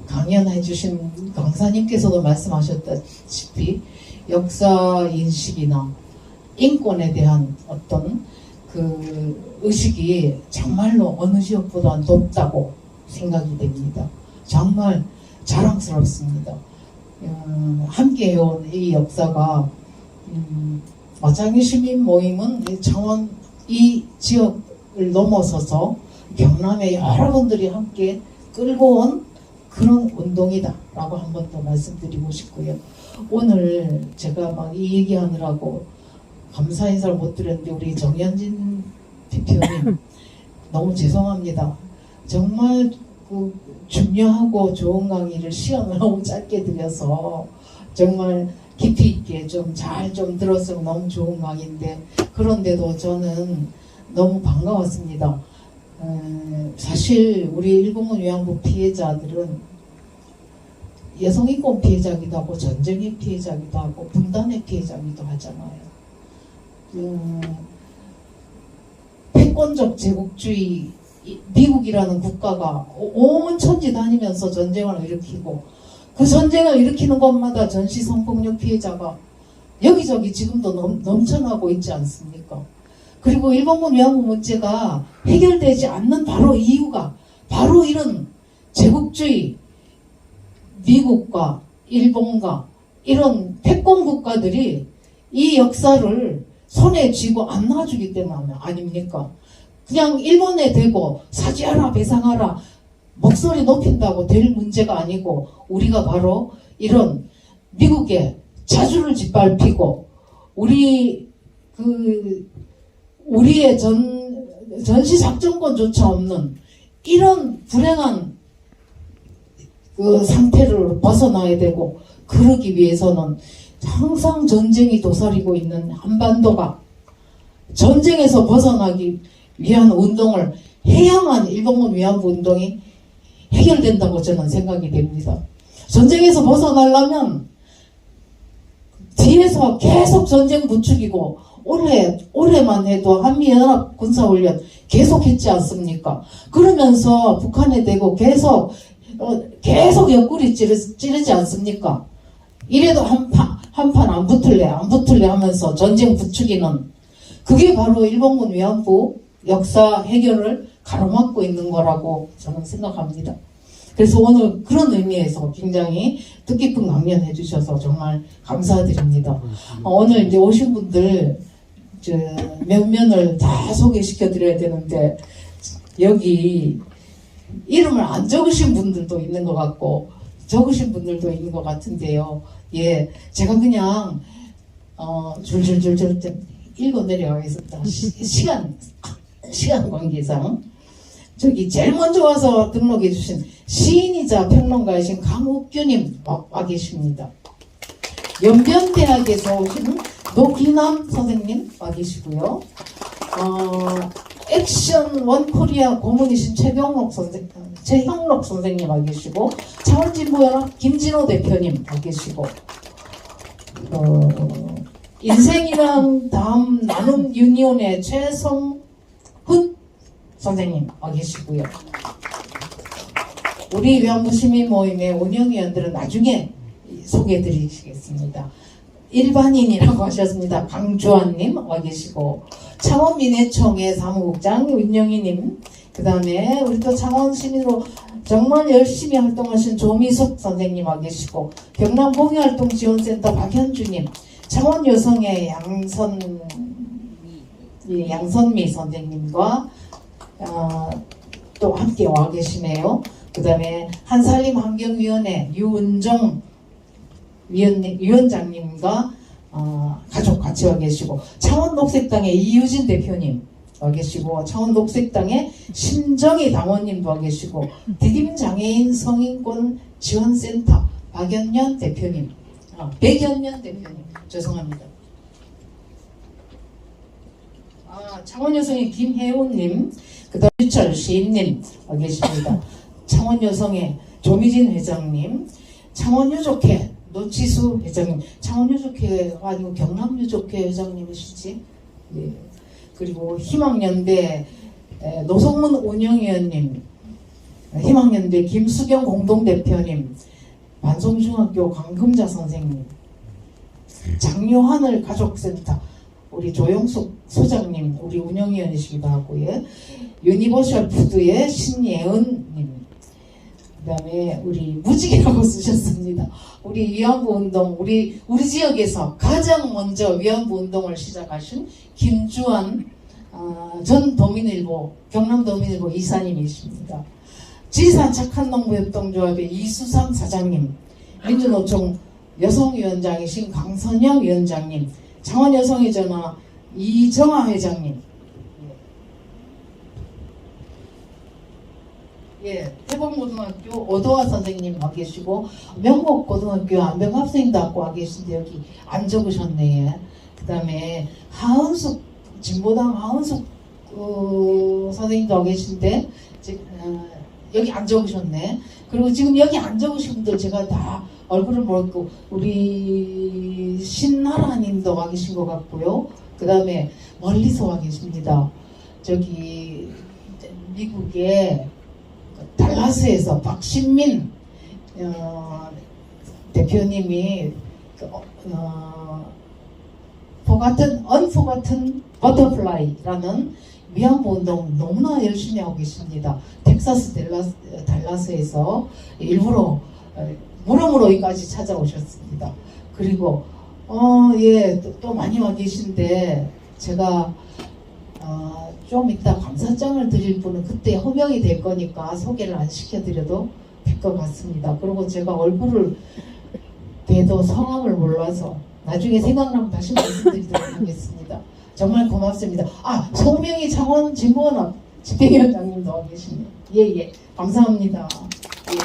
강연해 주신 강사님께서도 말씀하셨다시피 역사 인식이나 인권에 대한 어떤 그 의식이 정말로 어느 지역보다 높다고 생각이 됩니다. 정말 자랑스럽습니다. 함께 해온 이 역사가 마창리 시민 모임은 창원 이 지역을 넘어서서 경남의 여러분들이 함께 끌고 온 그런 운동이다 라고 한 번 더 말씀드리고 싶고요. 오늘 제가 막 이 얘기하느라고 감사 인사를 못 드렸는데 우리 정연진 대표님 너무 죄송합니다. 정말 중요하고 좋은 강의를 시간을 너무 짧게 드려서 정말 깊이 있게 좀 잘 들었으면 너무 좋은 강의인데 그런데도 저는 너무 반가웠습니다. 사실 우리 일본군 위안부 피해자들은 여성인권 피해자기도 하고 전쟁의 피해자기도 하고 분단의 피해자기도 하잖아요. 패권적 제국주의 미국이라는 국가가 온 천지 다니면서 전쟁을 일으키고 그 전쟁을 일으키는 곳마다 전시 성폭력 피해자가 여기저기 지금도 넘쳐나고 있지 않습니까? 그리고 일본군 위안부 문제가 해결되지 않는 바로 이유가 바로 이런 제국주의 미국과 일본과 이런 패권 국가들이 이 역사를 손에 쥐고 안 놔주기 때문 아닙니까? 그냥 일본에 대고 사죄하라 배상하라 목소리 높인다고 될 문제가 아니고 우리가 바로 이런 미국의 자주를 짓밟히고 우리의 전시 작전권조차 없는 이런 불행한 그 상태를 벗어나야 되고 그러기 위해서는 항상 전쟁이 도사리고 있는 한반도가 전쟁에서 벗어나기 위한 운동을 해야만 일본군 위안부 운동이 해결된다고 저는 생각이 됩니다. 전쟁에서 벗어나려면 뒤에서 계속 전쟁 부추기고 올해만 해도 한미연합 군사훈련 계속했지 않습니까? 그러면서 북한에 대고 계속 옆구리 찌르지 않습니까? 이래도 한 판 안 붙을래 하면서 전쟁 부추기는 그게 바로 일본군 위안부 역사 해결을 가로막고 있는 거라고 저는 생각합니다. 그래서 오늘 그런 의미에서 굉장히 뜻깊은 강연 해주셔서 정말 감사드립니다. 오늘 이제 오신 분들 몇 면을 다 소개시켜 드려야 되는데 여기 이름을 안 적으신 분들도 있는 것 같고 적으신 분들도 있는 것 같은데요. 예, 제가 그냥 줄줄줄줄 읽어 내려가겠습니다. 시간 관계상 저기 제일 먼저 와서 등록해 주신 시인이자 평론가이신 강옥규님 와 계십니다. 연변대학에서 오신 노기남 선생님 와 계시고요. 액션 원코리아 고문이신 최형록 선생님 와 계시고 창원진보연합 김진호 대표님 와 계시고 인생이란 다음 나눔 유니온의 최성훈 선생님 와 계시고요. 우리 위안부 시민 모임의 운영위원들은 나중에 소개해 드리시겠습니다. 일반인이라고 하셨습니다. 강주환님 와 계시고 창원민회총회 사무국장 윤영희님 그 다음에 우리 또 창원시민으로 정말 열심히 활동하신 조미숙 선생님 와 계시고 경남공유활동지원센터 박현주님 창원여성의 양선미 선생님과 또 함께 와 계시네요. 그 다음에 한살림 환경위원회 유은정 위원장님과 가족 같이 와 계시고 창원녹색당의 이유진 대표님 와 계시고 창원녹색당의 심정희 당원님도 와 계시고 디딤장애인 성인권 지원센터 박연년 대표님 백연년 대표님 죄송합니다. 창원여성의 김혜훈님 그 다음 유철 시인님 와 계십니다. 창원여성의 조미진 회장님 창원유족회 노치수 회장님 창원유족회가 아니고 경남유족회 회장님이시지. 예. 그리고 희망연대 노성문 운영위원님 희망연대 김수경 공동대표님 반송중학교 강금자 선생님 장요하늘 가족센터 우리 조영숙 소장님 우리 운영위원이시기도 하고요. 유니버셜 푸드의 신예은님 그 다음에 우리 무직이라고 쓰셨습니다. 우리 위안부 운동 우리 지역에서 가장 먼저 위안부 운동을 시작하신 김주환 전 도민일보 경남도민일보 이사님이십니다. 지리산 착한농부협동조합의 이수상 사장님 민주노총 여성위원장이신 강선영 위원장님 창원여성의 전화 이정아 회장님 예, 태봉고등학교 오도화 선생님 와 계시고 명곡고등학교 안병학생도 와 계신데 여기 안 적으셨네. 그 다음에 하은숙 진보당 하은숙 선생님도 와 계신데 여기 안 적으셨네. 그리고 지금 여기 안 적으신 분들 제가 다 얼굴을 모르고 우리 신나라님도 와 계신 것 같고요. 그 다음에 멀리서 와 계십니다. 저기 미국의 달라스에서 박신민 대표님이 Unforgotten Butterfly라는 위안부 운동 너무나 열심히 하고 계십니다. 텍사스 달라스에서 일부러 무릎으로 여기까지 찾아오셨습니다. 그리고 또 많이 와 계신데 제가 좀 이따 감사장을 드릴 분은 그때 호명이 될 거니까 소개를 안 시켜드려도 될 것 같습니다. 그리고 제가 얼굴을 봬도 성함을 몰라서 나중에 생각나면 다시 말씀드리도록 하겠습니다. 정말 고맙습니다. 소명이 창원 진보원합 집행위원장님도 와 계시네요. 예, 감사합니다. 예.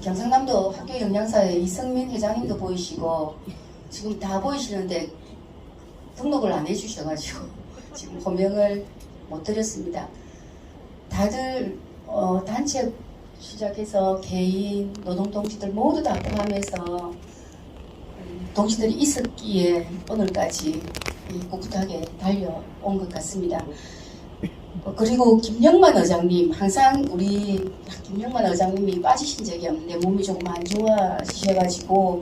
경상남도 학교 영양사의 이성민 회장님도 보이시고 지금 다 보이시는데 등록을 안 해주셔가지고 지금 호명을 못 드렸습니다. 다들 단체 시작해서 개인, 노동동지들 모두 다 포함해서 동지들이 있었기에 오늘까지 꿋꿋하게 달려온 것 같습니다. 그리고 김영만 의장님, 항상 우리 김영만 의장님이 빠지신 적이 없는데 몸이 조금 안 좋아지셔가지고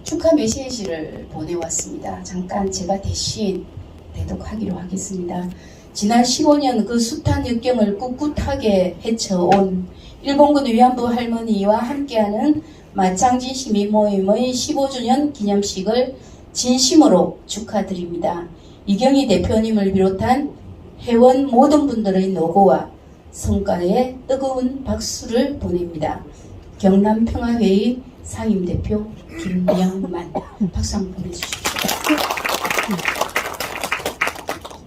축하 메시지를 보내왔습니다. 잠깐 제가 대신 대독하기로 하겠습니다. 지난 15년 그 숱한 역경을 꿋꿋하게 헤쳐온 일본군 위안부 할머니와 함께하는 마창진 시민모임의 15주년 기념식을 진심으로 축하드립니다. 이경희 대표님을 비롯한 회원 모든 분들의 노고와 성과에 뜨거운 박수를 보냅니다. 경남평화회의 상임대표 김영만 박수 한번 보내주십시오.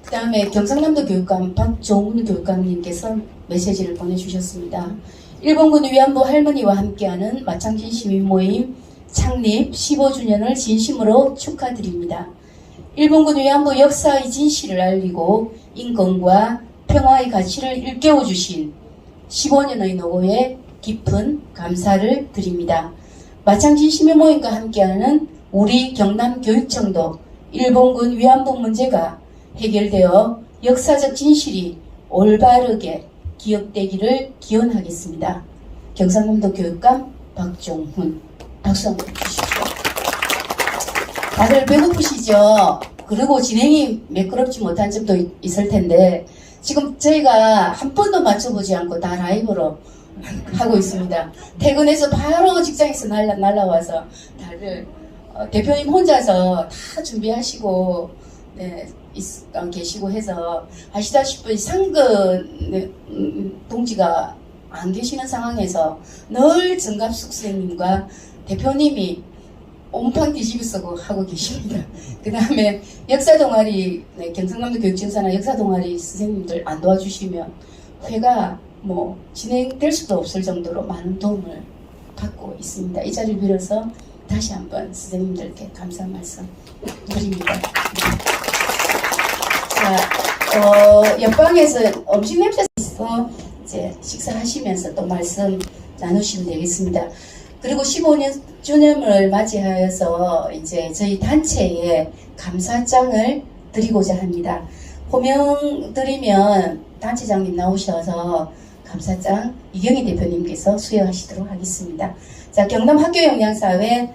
그 다음에 경상남도 교육감 박종훈 교육감님께서 메시지를 보내주셨습니다. 일본군 위안부 할머니와 함께하는 마창진 시민모임 창립 15주년을 진심으로 축하드립니다. 일본군 위안부 역사의 진실을 알리고 인권과 평화의 가치를 일깨워주신 15년의 노고에 깊은 감사를 드립니다. 마창진 시민모임과 함께하는 우리 경남교육청도 일본군 위안부 문제가 해결되어 역사적 진실이 올바르게 기억되기를 기원하겠습니다. 경상남도 교육감 박종훈 박수 한번 주십시오. 다들 배고프시죠? 그리고 진행이 매끄럽지 못한 점도 있을 텐데 지금 저희가 한 번도 맞춰보지 않고 다 라이브로 하고 있습니다. 퇴근해서 바로 직장에서 날라와서 다들 대표님 혼자서 다 준비하시고 계시고 해서 아시다시피 상근 동지가 안 계시는 상황에서 늘 정갑숙 선생님과 대표님이 온판 뒤집어 쓰고 하고 계십니다. 그 다음에 역사 동아리, 경상남도 교육청사나 역사 동아리 선생님들 안 도와주시면 회가 진행될 수도 없을 정도로 많은 도움을 받고 있습니다. 이 자리를 빌어서 다시 한번 선생님들께 감사 말씀 드립니다. 자, 옆방에서 음식 냄새 있어 이제 식사하시면서 또 말씀 나누시면 되겠습니다. 그리고 15주년을 맞이하여서 이제 저희 단체에 감사장을 드리고자 합니다. 호명 드리면 단체장님 나오셔서 감사장 이경희 대표님께서 수여하시도록 하겠습니다. 자, 경남학교영양사회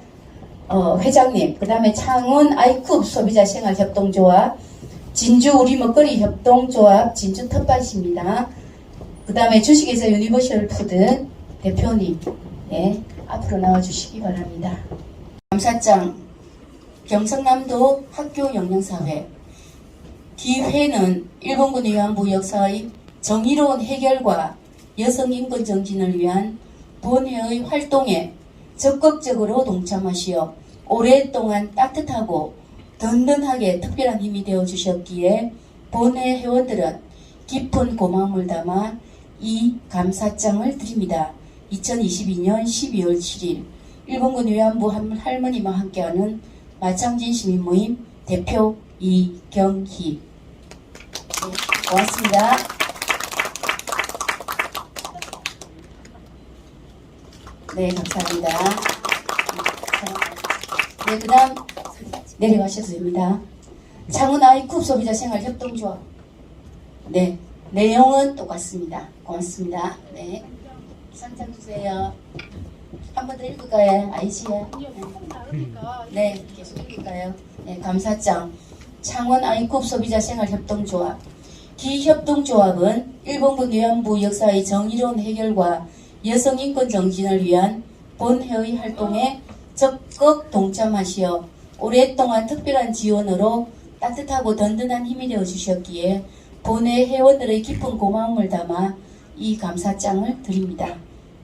회장님, 그 다음에 창원 아이쿱 소비자생활협동조합, 진주 우리 먹거리 협동조합 진주 텃밭입니다. 그 다음에 주식회사 유니버셜 푸드 대표님, 앞으로 나와주시기 바랍니다. 감사장 경상남도 학교영양사회. 기회는 일본군 위안부 역사의 정의로운 해결과 여성인권 정진을 위한 본회의 활동에 적극적으로 동참하시어 오랫동안 따뜻하고 든든하게 특별한 힘이 되어 주셨기에 본회 회원들은 깊은 고마움을 담아 이 감사장을 드립니다. 2022년 12월 7일 일본군 위안부 할머니와 함께하는 마창진 시민모임 대표 이경희. 고맙습니다. 네, 감사합니다. 네, 그 다음 내려가셔도 됩니다. 창원 아이쿱 소비자 생활 협동조합. 네, 내용은 똑같습니다. 고맙습니다. 네, 상장 주세요. 한 번 더 읽을까요? 아이시요? 네, 계속 읽을까요? 네, 감사장. 창원 아이쿱 소비자 생활 협동조합. 기협동조합은 일본군 위안부 역사의 정의로운 해결과 여성 인권 정진을 위한 본회의 활동에 적극 동참하시어 오랫동안 특별한 지원으로 따뜻하고 든든한 힘이 되어 주셨기에 본회 회원들의 깊은 고마움을 담아 이 감사장을 드립니다.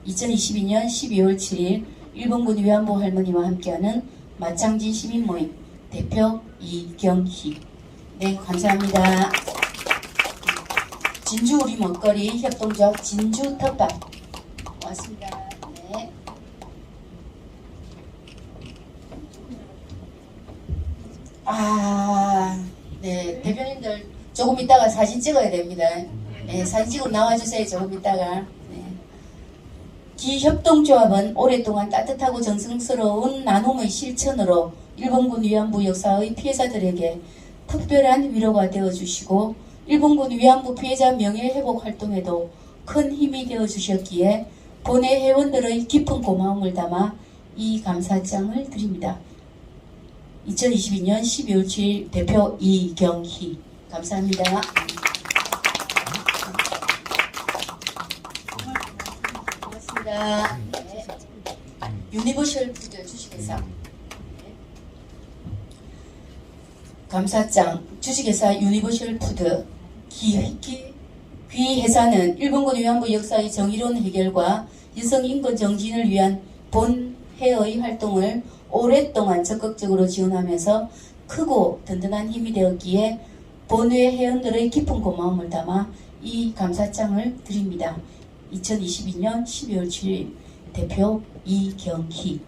2022년 12월 7일 일본군 위안부 할머니와 함께하는 마창진 시민모임 대표 이경희. 네, 감사합니다. 진주 우리 먹거리 협동조합 진주 텃밭. 고맙습니다. 네. 네, 대표님들 조금 이따가 사진 찍어야 됩니다. 네, 사진 찍고 나와주세요. 조금 이따가. 네. 기협동조합은 오랫동안 따뜻하고 정성스러운 나눔의 실천으로 일본군 위안부 역사의 피해자들에게 특별한 위로가 되어주시고 일본군 위안부 피해자 명예회복 활동에도 큰 힘이 되어주셨기에 본회 회원들의 깊은 고마움을 담아 이 감사장을 드립니다. 2022년 12월 7일 대표 이경희. 감사합니다. 고맙습니다. 네. 유니버셜 푸드 주식회사. 감사장 주식회사 유니버셜 푸드. 귀 회사는 일본군 위안부 역사의 정의로운 해결과 여성 인권 정진을 위한 본회의 활동을 오랫동안 적극적으로 지원하면서 크고 든든한 힘이 되었기에 본회 회원들의 깊은 고마움을 담아 이 감사장을 드립니다. 2022년 12월 7일 대표 이경희.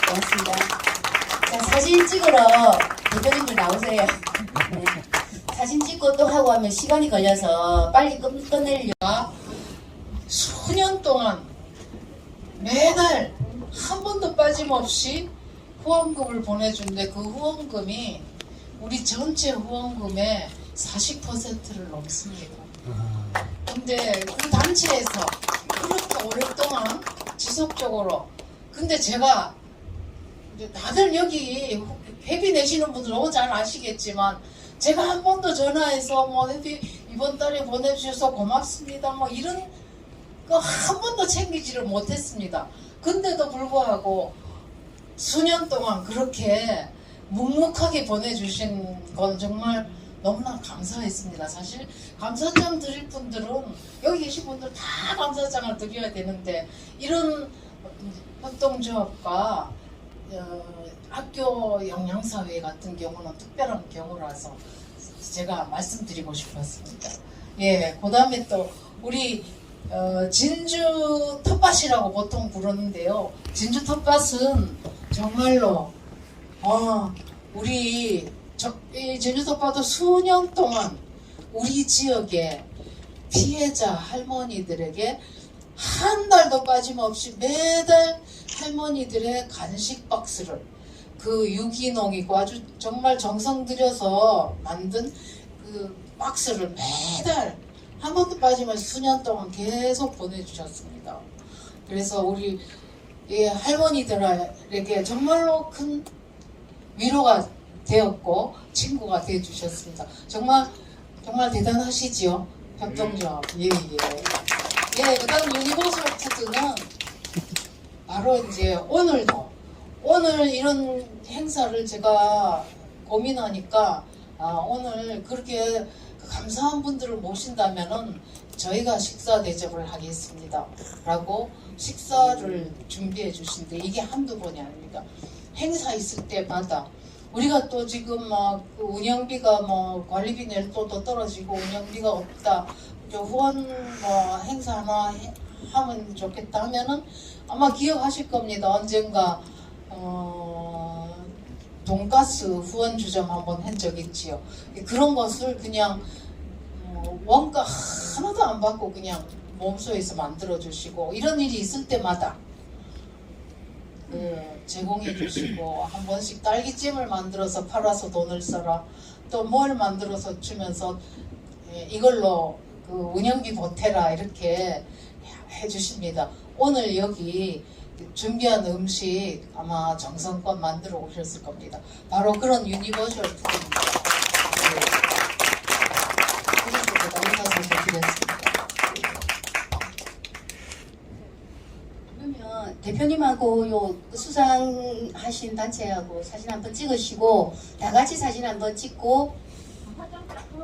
고맙습니다. 자, 사진 찍으러 대표님들 나오세요. 네. 사진 찍고 또 하고 하면 시간이 걸려서 빨리 끝내려고. 수년 동안 매달 한 번도 빠짐없이 후원금을 보내준데 그 후원금이 우리 전체 후원금의 40%를 넘습니다. 근데 그 단체에서 그렇게 오랫동안 지속적으로, 근데 제가 다들 여기 회비 내시는 분들 너무 잘 아시겠지만 제가 한 번도 전화해서 뭐 회비 이번 달에 보내주셔서 고맙습니다 뭐 이런 거 한 번도 챙기지를 못했습니다. 근데도 불구하고 수년 동안 그렇게 묵묵하게 보내주신 건 정말 너무나 감사했습니다. 사실 감사장 드릴 분들은 여기 계신 분들 다 감사장을 드려야 되는데 이런 협동조합과 학교 영양사회 같은 경우는 특별한 경우라서 제가 말씀드리고 싶었습니다. 예, 그 다음에 또 우리 진주 텃밭이라고 보통 부르는데요. 진주 텃밭은 정말로 우리 이 진주 텃밭도 수년 동안 우리 지역의 피해자 할머니들에게 한 달도 빠짐없이 매달 할머니들의 간식 박스를 그 유기농이고 아주 정말 정성 들여서 만든 그 박스를 매달 한 번도 빠짐없이 수년 동안 계속 보내주셨습니다. 그래서 우리 이 할머니들에게 정말로 큰 위로가 되었고 친구가 되어주셨습니다. 정말 대단하시지요, 협동조합. 예. 그다음 유니버설 푸드는 바로 이제 오늘 이런 행사를 제가 고민하니까 오늘 그렇게 감사한 분들을 모신다면은 저희가 식사 대접을 하겠습니다 라고 식사를 준비해 주신데 이게 한두 번이 아닙니다. 행사 있을 때마다 우리가 또 지금 막 그 운영비가 뭐 관리비 낼 돈도 떨어지고 운영비가 없다, 후원 뭐 행사 하나 하면 좋겠다 하면은 아마 기억하실 겁니다. 언젠가 돈가스 후원 주점 한번 한 적 있지요. 그런 것을 그냥 원가 하나도 안 받고 그냥 몸소에서 만들어 주시고 이런 일이 있을 때마다 제공해 주시고 한 번씩 딸기찜을 만들어서 팔아서 돈을 써라 또 뭘 만들어서 주면서 이걸로 그 운영비 보태라 이렇게 해주십니다. 오늘 여기 준비한 음식 아마 정성껏 만들어 오셨을 겁니다. 바로 그런 유니버셜 푸드입니다. 그래서 제가 인사사를 드렸습니다. 그러면 대표님하고 요 수상하신 단체하고 사진 한번 찍으시고 다 같이 사진 한번 찍고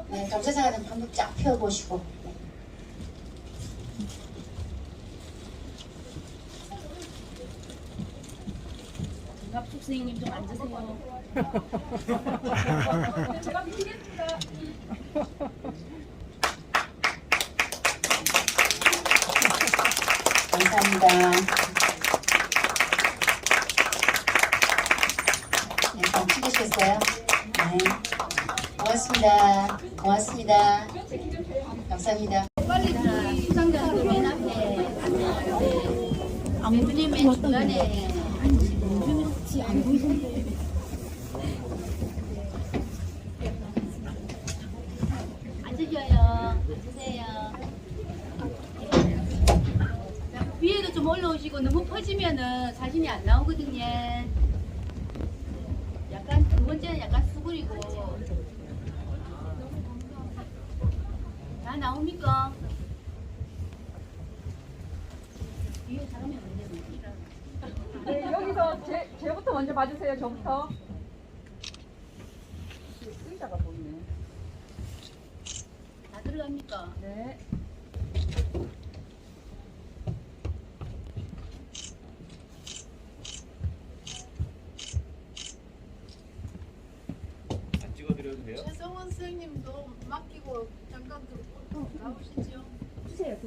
네, 감사장 한번 쫙 펴보시고 박숙 선생님 좀 앉으세요. 제가 미치겠습니다. 감사합니다. 네, 잘 찍으셨어요? 네. 고맙습니다. 고맙습니다. 감사합니다. 빨리 수상자들 맨 앞에 대표님 맨 중간에 안 보이던데. 앉으셔요. 앉으세요. 위에도 좀 올라오시고 너무 퍼지면은 사진이 안 나오거든요. 약간 두 번째는 약간 수그리고 다 나옵니까? 위에 사람이 없는데 네, 여기서 제부터 먼저 봐주세요. 저부터. 의자가 보이네. 다 들어갑니까? 네. 최성원 선생님도 맡기고 잠깐 나오시죠. 주세요.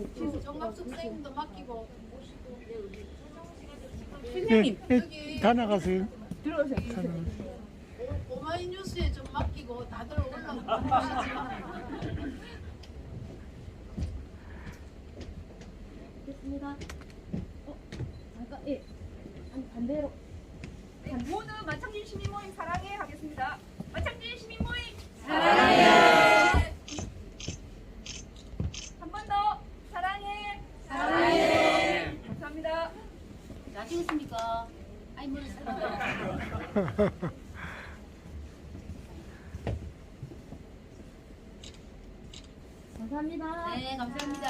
정갑숙 선생님도 맡기고 오시고 선생님 여기 다 나가세요. 들어오세요. 오마이뉴스에 좀 맡기고 다들 올라오시죠. 됐습니다. 잠깐, 예. 반대로. 네, 모두 마창진 시민 모임 사랑해 하겠습니다. 마창진 시민 모임 사랑해. 한 번 더 사랑해. 사랑해. 감사합니다. 다 찍었습니까? 아이 뭘 감사합니다. 네, 감사합니다.